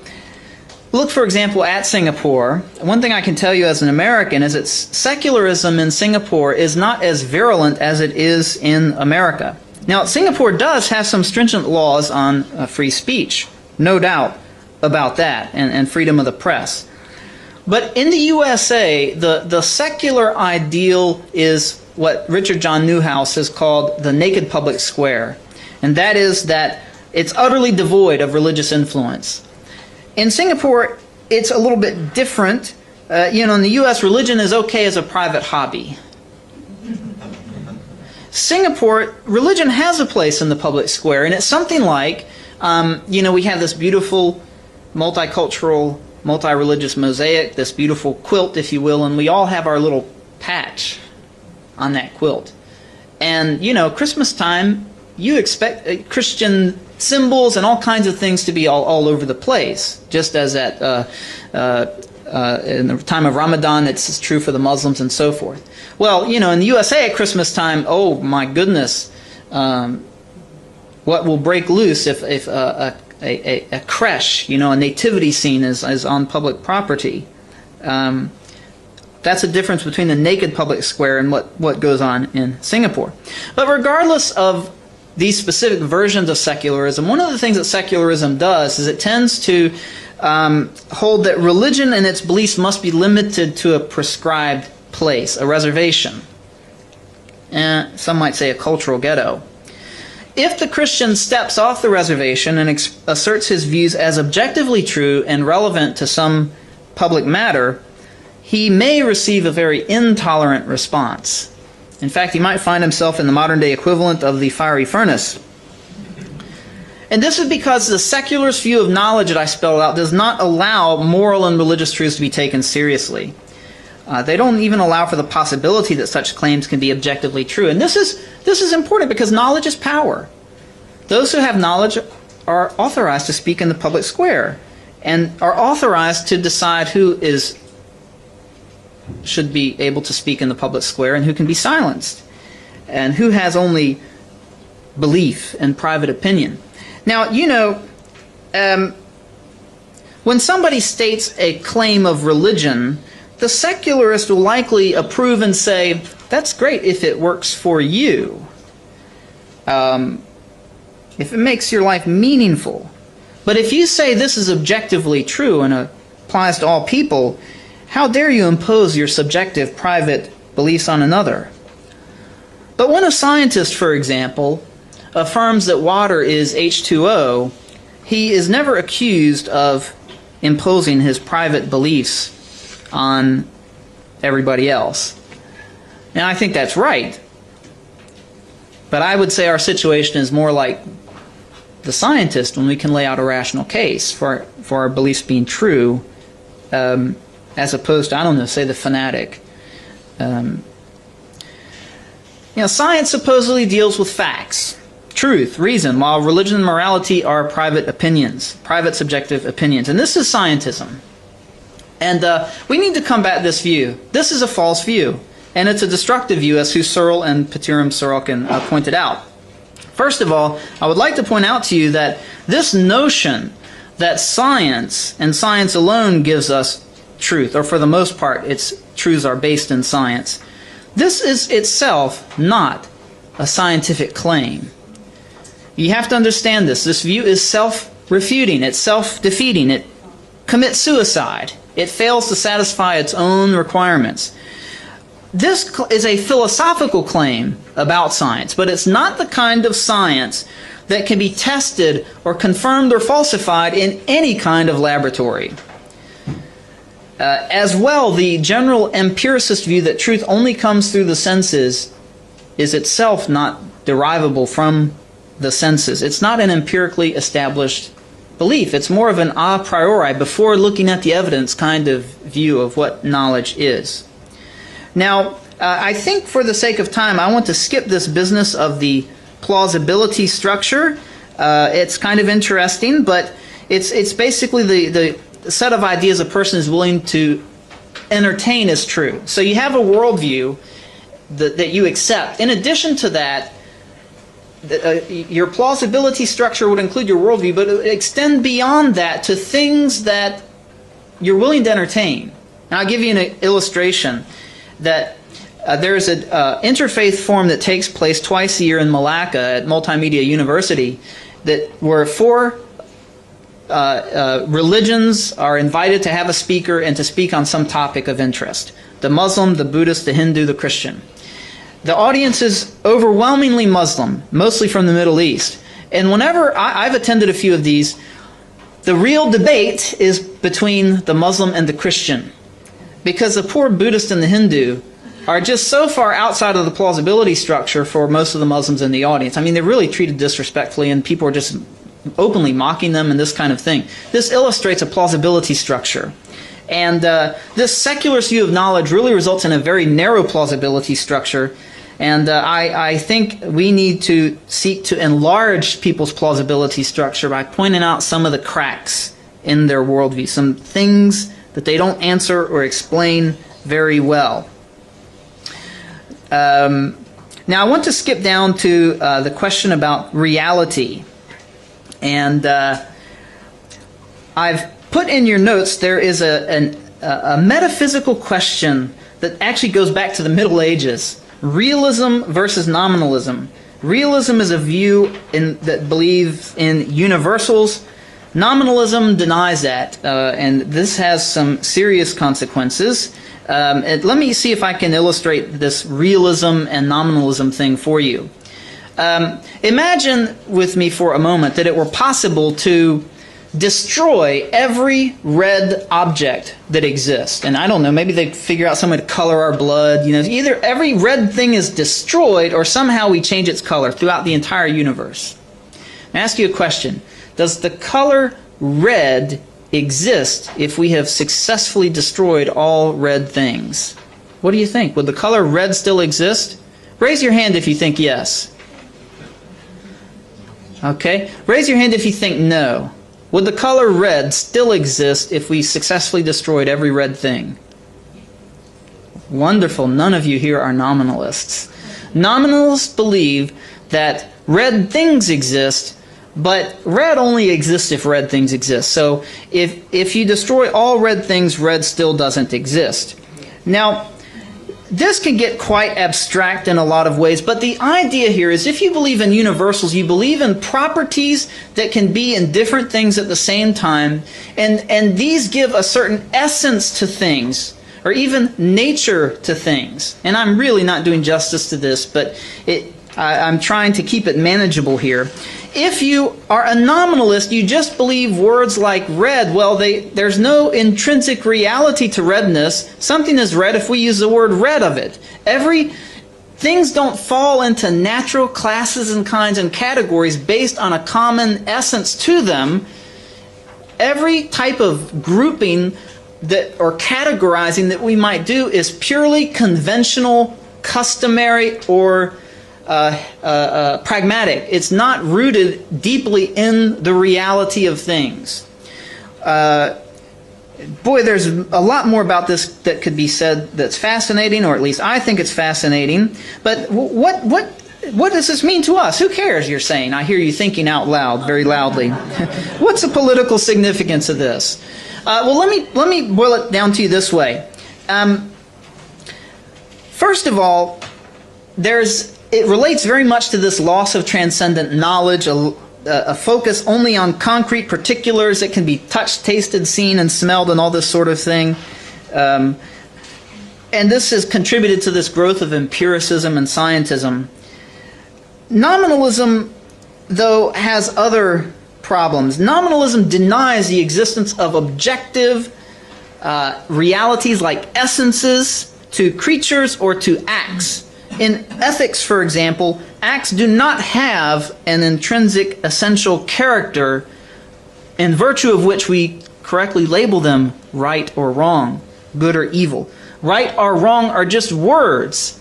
look, for example, at Singapore, one thing I can tell you as an American is that secularism in Singapore is not as virulent as it is in America. Now, Singapore does have some stringent laws on free speech, no doubt about that, and freedom of the press. But in the USA, the secular ideal is what Richard John Newhouse has called the naked public square. And that is that it's utterly devoid of religious influence. In Singapore, it's a little bit different. In the U.S., religion is okay as a private hobby. Singapore, religion has a place in the public square, and it's something like We have this beautiful multicultural, multi-religious mosaic, this beautiful quilt, if you will, and we all have our little patch on that quilt. And, Christmas time, you expect Christian symbols and all kinds of things to be all over the place, just as in the time of Ramadan, it's true for the Muslims and so forth. Well, in the USA at Christmas time, oh my goodness, what will break loose if a creche, a nativity scene is on public property. That's a difference between the naked public square and what goes on in Singapore. But regardless of these specific versions of secularism, one of the things that secularism does is it tends to hold that religion and its beliefs must be limited to a prescribed place, a reservation. Some might say a cultural ghetto. If the Christian steps off the reservation and asserts his views as objectively true and relevant to some public matter, he may receive a very intolerant response. In fact, he might find himself in the modern-day equivalent of the fiery furnace. And this is because the secularist view of knowledge that I spelled out does not allow moral and religious truths to be taken seriously. They don't even allow for the possibility that such claims can be objectively true. And this is important because knowledge is power. Those who have knowledge are authorized to speak in the public square and are authorized to decide who should be able to speak in the public square and who can be silenced, and who has only belief and private opinion. Now, when somebody states a claim of religion, the secularist will likely approve and say, that's great if it works for you, if it makes your life meaningful. But if you say this is objectively true and applies to all people, how dare you impose your subjective private beliefs on another? But when a scientist, for example, affirms that water is H2O, he is never accused of imposing his private beliefs on everybody else. Now, I think that's right. But I would say our situation is more like the scientist when we can lay out a rational case for our beliefs being true, as opposed to, I don't know, say the fanatic. Science supposedly deals with facts, truth, reason, while religion and morality are private opinions, private subjective opinions. And this is scientism. And we need to combat this view. This is a false view, and it's a destructive view, as Husserl and Peturum Sorokin pointed out. First of all, I would like to point out to you that this notion that science and science alone gives us truth, or for the most part, its truths are based in science, this is itself not a scientific claim. You have to understand this. This view is self-refuting, it's self-defeating, it commits suicide. It fails to satisfy its own requirements. This is a philosophical claim about science, but it's not the kind of science that can be tested or confirmed or falsified in any kind of laboratory. As well, the general empiricist view that truth only comes through the senses is itself not derivable from the senses. It's not an empirically established belief. It's more of an a priori, before looking at the evidence kind of view of what knowledge is. Now, I think for the sake of time, I want to skip this business of the plausibility structure. It's kind of interesting, but it's basically the set of ideas a person is willing to entertain as true. So you have a worldview that you accept. In addition to that, your plausibility structure would include your worldview, but it would extend beyond that to things that you're willing to entertain. Now, I'll give you an illustration that there's an interfaith forum that takes place twice a year in Malacca at Multimedia University, where 4 religions are invited to have a speaker and to speak on some topic of interest: the Muslim, the Buddhist, the Hindu, the Christian. The audience is overwhelmingly Muslim, mostly from the Middle East. And whenever I've attended a few of these, the real debate is between the Muslim and the Christian, because the poor Buddhist and the Hindu are just so far outside of the plausibility structure for most of the Muslims in the audience. I mean, they're really treated disrespectfully, and people are just openly mocking them and this kind of thing. This illustrates a plausibility structure. And this secularist view of knowledge really results in a very narrow plausibility structure. And I think we need to seek to enlarge people's plausibility structure by pointing out some of the cracks in their worldview, some things that they don't answer or explain very well. Now I want to skip down to the question about reality. And I've put in your notes, there is a metaphysical question that actually goes back to the Middle Ages. Realism versus nominalism. Realism is a view that believes in universals. Nominalism denies that, and this has some serious consequences. Let me see if I can illustrate this realism and nominalism thing for you. Imagine with me for a moment that it were possible to destroy every red object that exists. And I don't know, maybe they figure out some way to color our blood. You know, either every red thing is destroyed or somehow we change its color throughout the entire universe. I ask you a question. Does the color red exist if we have successfully destroyed all red things? What do you think? Would the color red still exist? Raise your hand if you think yes. Okay. Raise your hand if you think no. Would the color red still exist if we successfully destroyed every red thing? Wonderful. None of you here are nominalists. Nominalists believe that red things exist, but red only exists if red things exist. So if you destroy all red things, red still doesn't exist. Now, this can get quite abstract in a lot of ways, but the idea here is if you believe in universals, you believe in properties that can be in different things at the same time, and these give a certain essence to things, or even nature to things. And I'm really not doing justice to this, but I'm trying to keep it manageable here. If you are a nominalist, you just believe words like red. Well, there's no intrinsic reality to redness. Something is red if we use the word red of it. Things don't fall into natural classes and kinds and categories based on a common essence to them. Every type of grouping or categorizing that we might do is purely conventional, customary, or pragmatic. It's not rooted deeply in the reality of things. Boy, there's a lot more about this that could be said that's fascinating, or at least I think it's fascinating. But what does this mean to us? Who cares, you're saying? I hear you thinking out loud, very loudly. What's the political significance of this? Well, let me boil it down to you this way. First of all, it relates very much to this loss of transcendent knowledge, a focus only on concrete particulars that can be touched, tasted, seen, and smelled, and all this sort of thing. And this has contributed to this growth of empiricism and scientism. Nominalism, though, has other problems. Nominalism denies the existence of objective realities like essences to creatures or to acts. In ethics, for example, acts do not have an intrinsic essential character in virtue of which we correctly label them right or wrong, good or evil. Right or wrong are just words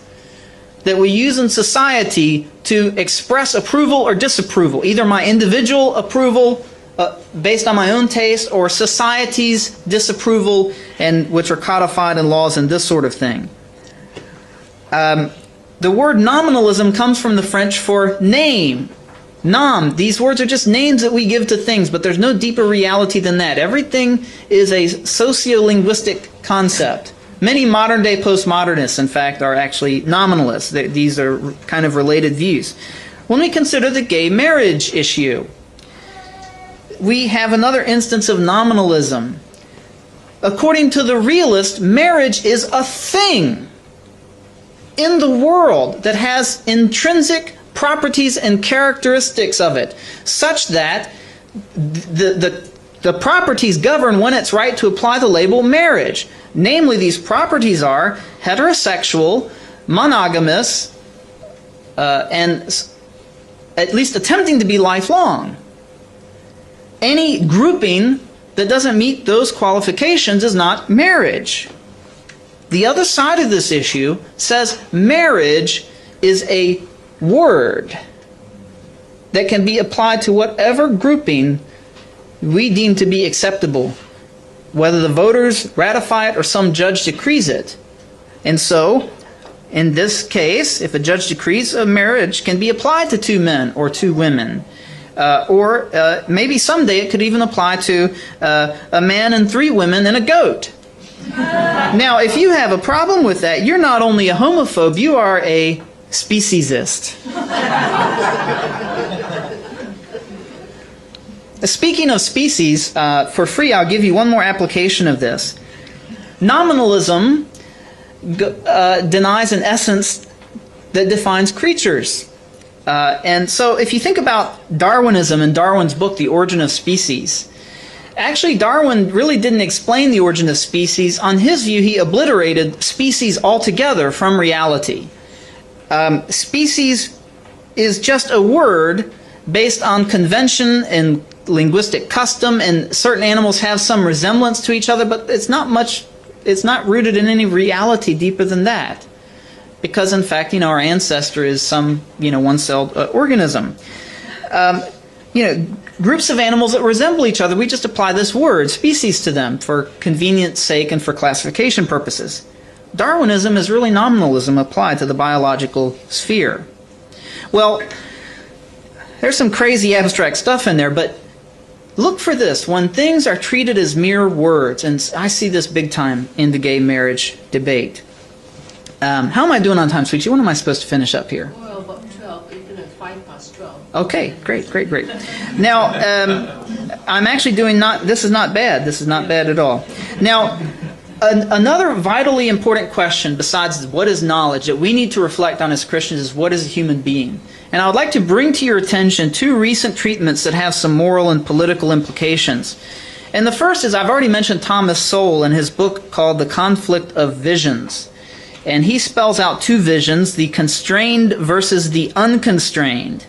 that we use in society to express approval or disapproval, either my individual approval based on my own taste or society's disapproval, and which are codified in laws and this sort of thing. The word nominalism comes from the French for name. Nom. These words are just names that we give to things, but there's no deeper reality than that. Everything is a sociolinguistic concept. Many modern-day postmodernists, in fact, are actually nominalists. These are kind of related views. When we consider the gay marriage issue, we have another instance of nominalism. According to the realist, marriage is a thing in the world that has intrinsic properties and characteristics of it, such that the properties govern when it's right to apply the label marriage. Namely, these properties are heterosexual, monogamous, and at least attempting to be lifelong. any grouping that doesn't meet those qualifications is not marriage. The other side of this issue says marriage is a word that can be applied to whatever grouping we deem to be acceptable, whether the voters ratify it or some judge decrees it. And so, in this case, if a judge decrees a marriage can be applied to 2 men or 2 women, or maybe someday it could even apply to a man and 3 women and a goat. Now, if you have a problem with that, you're not only a homophobe, you are a speciesist. Speaking of species, for free, I'll give you one more application of this. Nominalism denies an essence that defines creatures. And so if you think about Darwinism and Darwin's book, The Origin of Species, actually Darwin really didn't explain the origin of species. On his view, he obliterated species altogether from reality. Species is just a word based on convention and linguistic custom, and certain animals have some resemblance to each other, but it's not rooted in any reality deeper than that. Because in fact, our ancestor is some, one-celled organism. Groups of animals that resemble each other, we just apply this word, species, to them for convenience sake and for classification purposes. Darwinism is really nominalism applied to the biological sphere. Well, there's some crazy abstract stuff in there, but look for this. When things are treated as mere words, and I see this big time in the gay marriage debate. How am I doing on time, sweetie? When am I supposed to finish up here? Well, about 12. It's 12:05. Okay, great. Now, I'm actually doing this is not bad. This is not bad at all. Now, another vitally important question besides what is knowledge that we need to reflect on as Christians is what is a human being? And I would like to bring to your attention 2 recent treatments that have some moral and political implications. And the first is, I've already mentioned Thomas Sowell in his book called The Conflict of Visions. And he spells out 2 visions, the constrained versus the unconstrained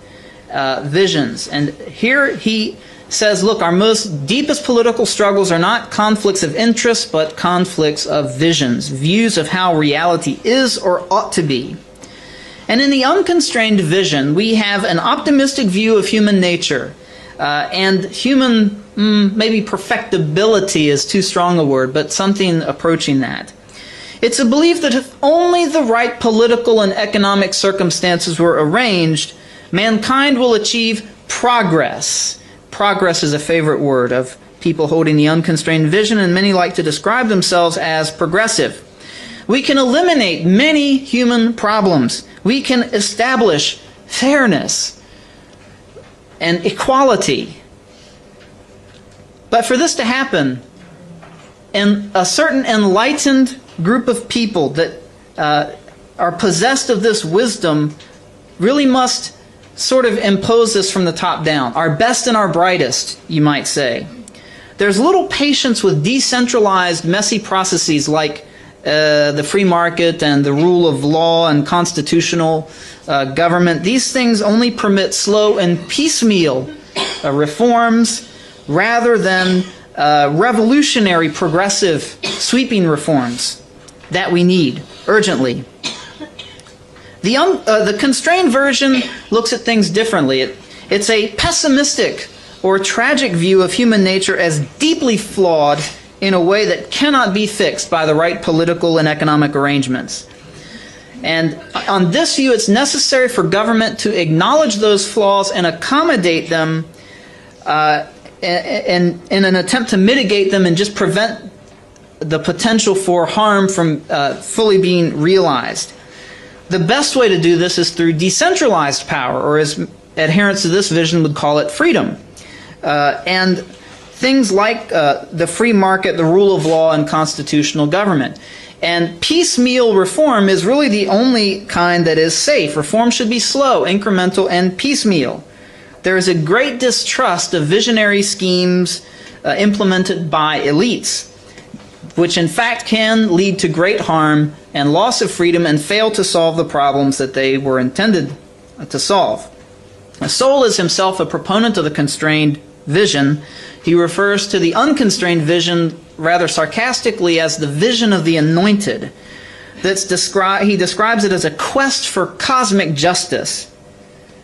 visions. And here he says, look, our most deepest political struggles are not conflicts of interest, but conflicts of visions, views of how reality is or ought to be. And in the unconstrained vision, we have an optimistic view of human nature. And human, maybe perfectibility is too strong a word, but something approaching that. It's a belief that if only the right political and economic circumstances were arranged, mankind will achieve progress. Progress is a favorite word of people holding the unconstrained vision, and many like to describe themselves as progressive. We can eliminate many human problems. We can establish fairness and equality. But for this to happen, and a certain enlightened group of people that are possessed of this wisdom really must sort of impose this from the top down. Our best and our brightest, you might say. There's little patience with decentralized, messy processes like the free market and the rule of law and constitutional government. These things only permit slow and piecemeal reforms rather than revolutionary, progressive, sweeping reforms that we need urgently. The constrained version looks at things differently. It's a pessimistic or tragic view of human nature as deeply flawed in a way that cannot be fixed by the right political and economic arrangements. And on this view, it's necessary for government to acknowledge those flaws and accommodate them in an attempt to mitigate them and just prevent the potential for harm from fully being realized. The best way to do this is through decentralized power, or as adherents to this vision would call it, freedom. And things like the free market, the rule of law, and constitutional government. And piecemeal reform is really the only kind that is safe. Reform should be slow, incremental, and piecemeal. There is a great distrust of visionary schemes implemented by elites, which in fact can lead to great harm and loss of freedom and fail to solve the problems that they were intended to solve. Sowell is himself a proponent of the constrained vision, he refers to the unconstrained vision rather sarcastically as the vision of the anointed. He describes it as a quest for cosmic justice.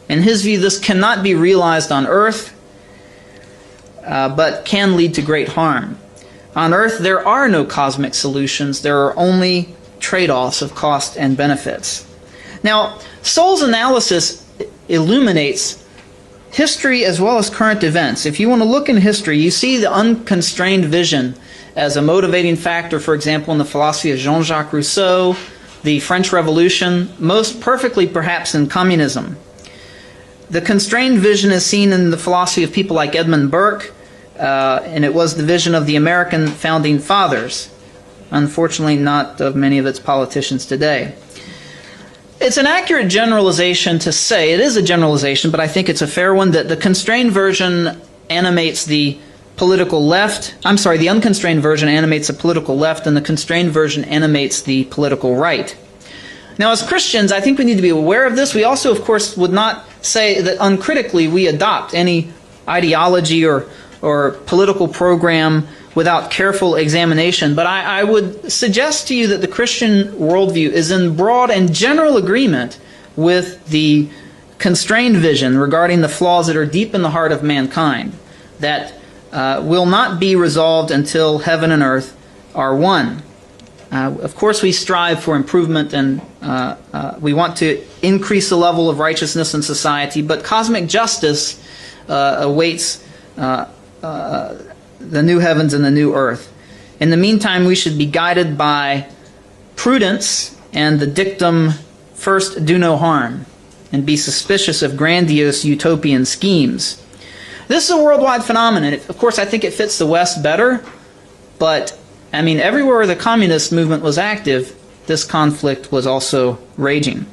In his view, this cannot be realized on earth, but can lead to great harm. On earth, there are no cosmic solutions. There are only trade-offs of cost and benefits. Now, Soule's analysis illuminates history as well as current events. If you want to look in history, you see the unconstrained vision as a motivating factor, for example, in the philosophy of Jean-Jacques Rousseau, the French Revolution, most perfectly perhaps in communism. The constrained vision is seen in the philosophy of people like Edmund Burke, and it was the vision of the American founding fathers. Unfortunately, not of many of its politicians today. It's an accurate generalization to say, it is a generalization, but I think it's a fair one, that the constrained version animates the political left. I'm sorry, the unconstrained version animates the political left, and the constrained version animates the political right. Now, as Christians, I think we need to be aware of this. We also, of course, would not say that uncritically we adopt any ideology or political program without careful examination. But I would suggest to you that the Christian worldview is in broad and general agreement with the constrained vision regarding the flaws that are deep in the heart of mankind, that will not be resolved until heaven and earth are one. Of course, we strive for improvement, and we want to increase the level of righteousness in society, but cosmic justice awaits the new heavens and the new earth. In the meantime, we should be guided by prudence and the dictum, first do no harm, and be suspicious of grandiose utopian schemes. This is a worldwide phenomenon. Of course, I think it fits the West better, but I mean, everywhere the communist movement was active, this conflict was also raging.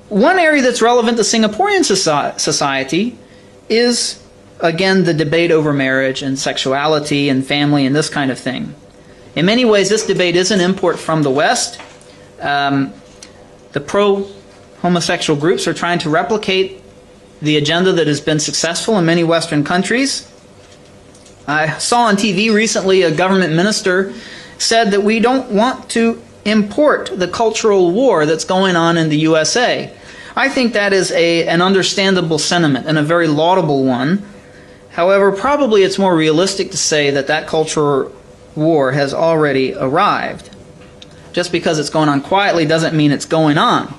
One area that's relevant to Singaporean society is, again, the debate over marriage and sexuality and family and this kind of thing. In many ways, this debate is an import from the West. The pro-homosexual groups are trying to replicate the agenda that has been successful in many Western countries. I saw on TV recently a government minister said that we don't want to import the cultural war that's going on in the USA. I think that is an understandable sentiment and a very laudable one. However, probably it's more realistic to say that that cultural war has already arrived. Just because it's going on quietly doesn't mean it's going on.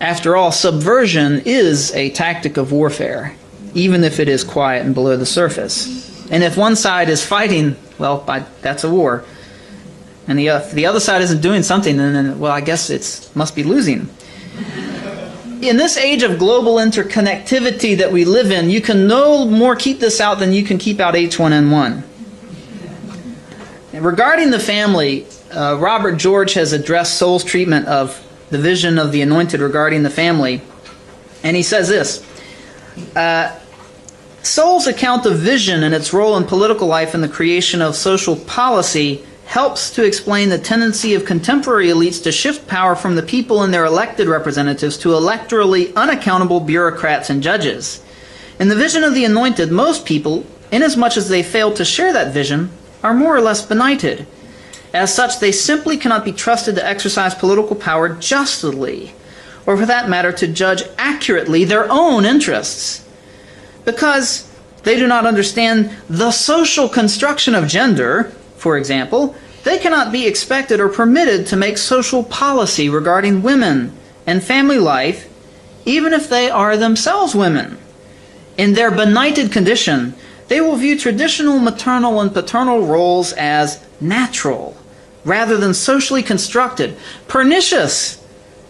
After all, subversion is a tactic of warfare, even if it is quiet and below the surface. And if one side is fighting, well, that's a war. And if the other side isn't doing something, then, well, I guess it must be losing. In this age of global interconnectivity that we live in, you can no more keep this out than you can keep out H1N1. And regarding the family, Robert George has addressed Soule's treatment of the vision of the anointed regarding the family. And he says this, Soule's account of vision and its role in political life and the creation of social policy helps to explain the tendency of contemporary elites to shift power from the people and their elected representatives to electorally unaccountable bureaucrats and judges. In the vision of the anointed, most people, inasmuch as they fail to share that vision, are more or less benighted. As such, they simply cannot be trusted to exercise political power justly, or for that matter, to judge accurately their own interests. Because they do not understand the social construction of gender, for example, they cannot be expected or permitted to make social policy regarding women and family life, even if they are themselves women. In their benighted condition, they will view traditional maternal and paternal roles as natural, rather than socially constructed, pernicious,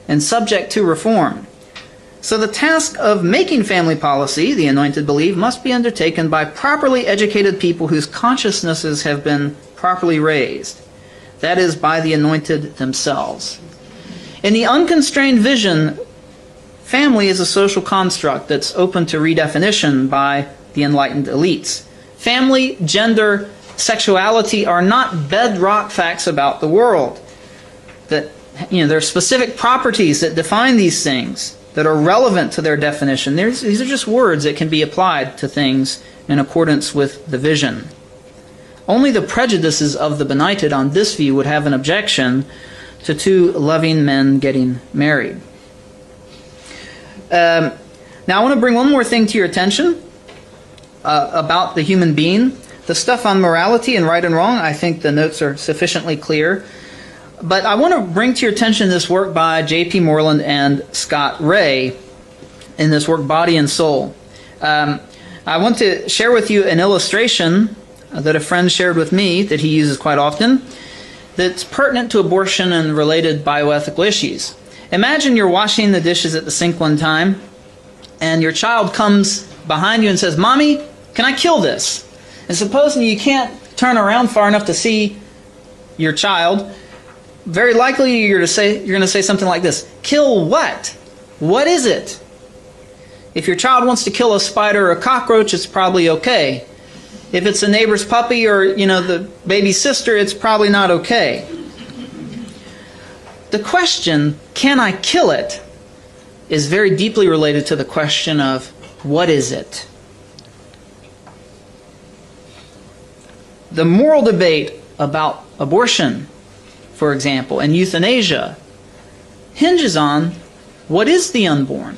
and subject to reform. So the task of making family policy, the anointed believe, must be undertaken by properly educated people whose consciousnesses have been properly raised. That is, by the anointed themselves. In the unconstrained vision, family is a social construct that's open to redefinition by the enlightened elites. Family, gender, sexuality are not bedrock facts about the world. There are specific properties that define these things. that are relevant to their definition. These are just words that can be applied to things in accordance with the vision. Only the prejudices of the benighted on this view would have an objection to two loving men getting married. Now I want to bring one more thing to your attention about the human being. The stuff on morality and right and wrong, I think the notes are sufficiently clear. But I want to bring to your attention this work by J.P. Moreland and Scott Ray in this work, Body and Soul. I want to share with you an illustration that a friend shared with me that he uses quite often that's pertinent to abortion and related bioethical issues. Imagine you're washing the dishes at the sink one time, and your child comes behind you and says, "Mommy, can I kill this?" And supposing you can't turn around far enough to see your child, very likely you're going to say something like this: "Kill what? What is it?" If your child wants to kill a spider or a cockroach, it's probably okay. If it's a neighbor's puppy or, the baby's sister, it's probably not okay. The question, "Can I kill it?" is very deeply related to the question of, what is it? The moral debate about abortion, for example, and euthanasia, hinges on what is the unborn?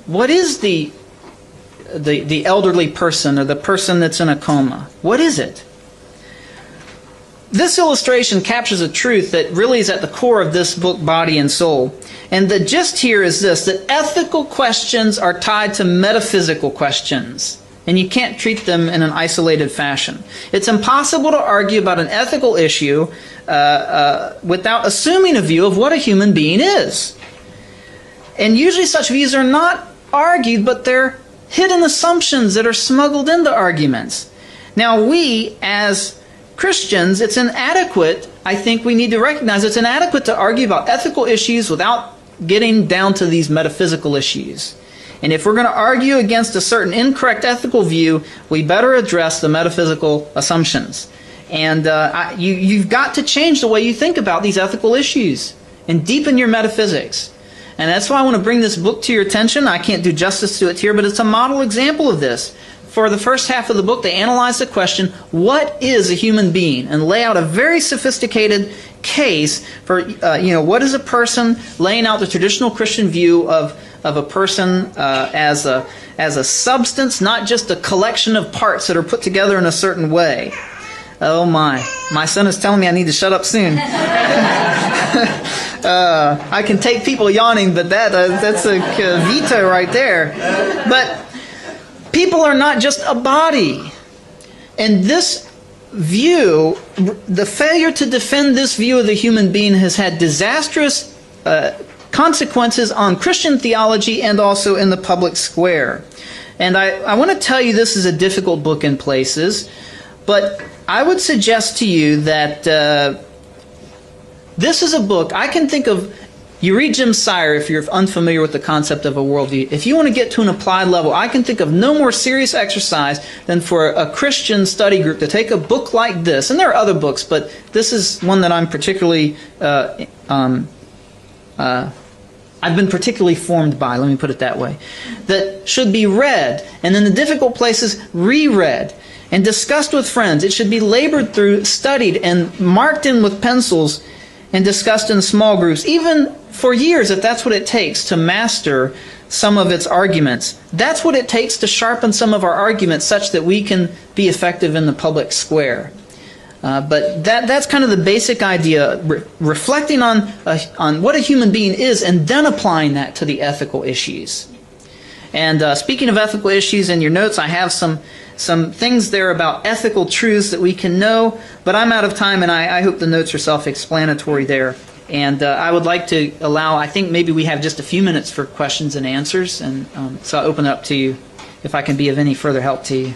What is the elderly person or the person that's in a coma? What is it? This illustration captures a truth that really is at the core of this book, Body and Soul. And the gist here is this, that ethical questions are tied to metaphysical questions. And you can't treat them in an isolated fashion. It's impossible to argue about an ethical issue without assuming a view of what a human being is. And usually such views are not argued, but they're hidden assumptions that are smuggled into arguments. Now we, as Christians, it's inadequate, I think we need to recognize it's inadequate to argue about ethical issues without getting down to these metaphysical issues. And if we're going to argue against a certain incorrect ethical view, we better address the metaphysical assumptions. And you've got to change the way you think about these ethical issues and deepen your metaphysics. And that's why I want to bring this book to your attention. I can't do justice to it here, but it's a model example of this. For the first half of the book, they analyze the question, what is a human being? And lay out a very sophisticated case for, what is a person, laying out the traditional Christian view of a person as a substance, not just a collection of parts that are put together in a certain way. Oh my son is telling me I need to shut up soon. I can take people yawning, but that's a veto right there. But people are not just a body. And this view, the failure to defend this view of the human being has had disastrous consequences on Christian theology and also in the public square. And I want to tell you this is a difficult book in places, but I would suggest to you that this is a book, I can think of, you read Jim Sire if you're unfamiliar with the concept of a worldview. If you want to get to an applied level, I can think of no more serious exercise than for a Christian study group to take a book like this, and there are other books, but this is one that I'm particularly, I've been particularly formed by, let me put it that way, that should be read, and in the difficult places, reread, and discussed with friends. It should be labored through, studied, and marked in with pencils, and discussed in small groups, even for years if that's what it takes to master some of its arguments. That's what it takes to sharpen some of our arguments such that we can be effective in the public square. But that's kind of the basic idea, reflecting on what a human being is and then applying that to the ethical issues. And speaking of ethical issues, in your notes I have some things there about ethical truths that we can know, but I'm out of time, and I hope the notes are self-explanatory there. And I would like to allow, I think maybe we have just a few minutes for questions and answers, and so I'll open it up to you if I can be of any further help to you.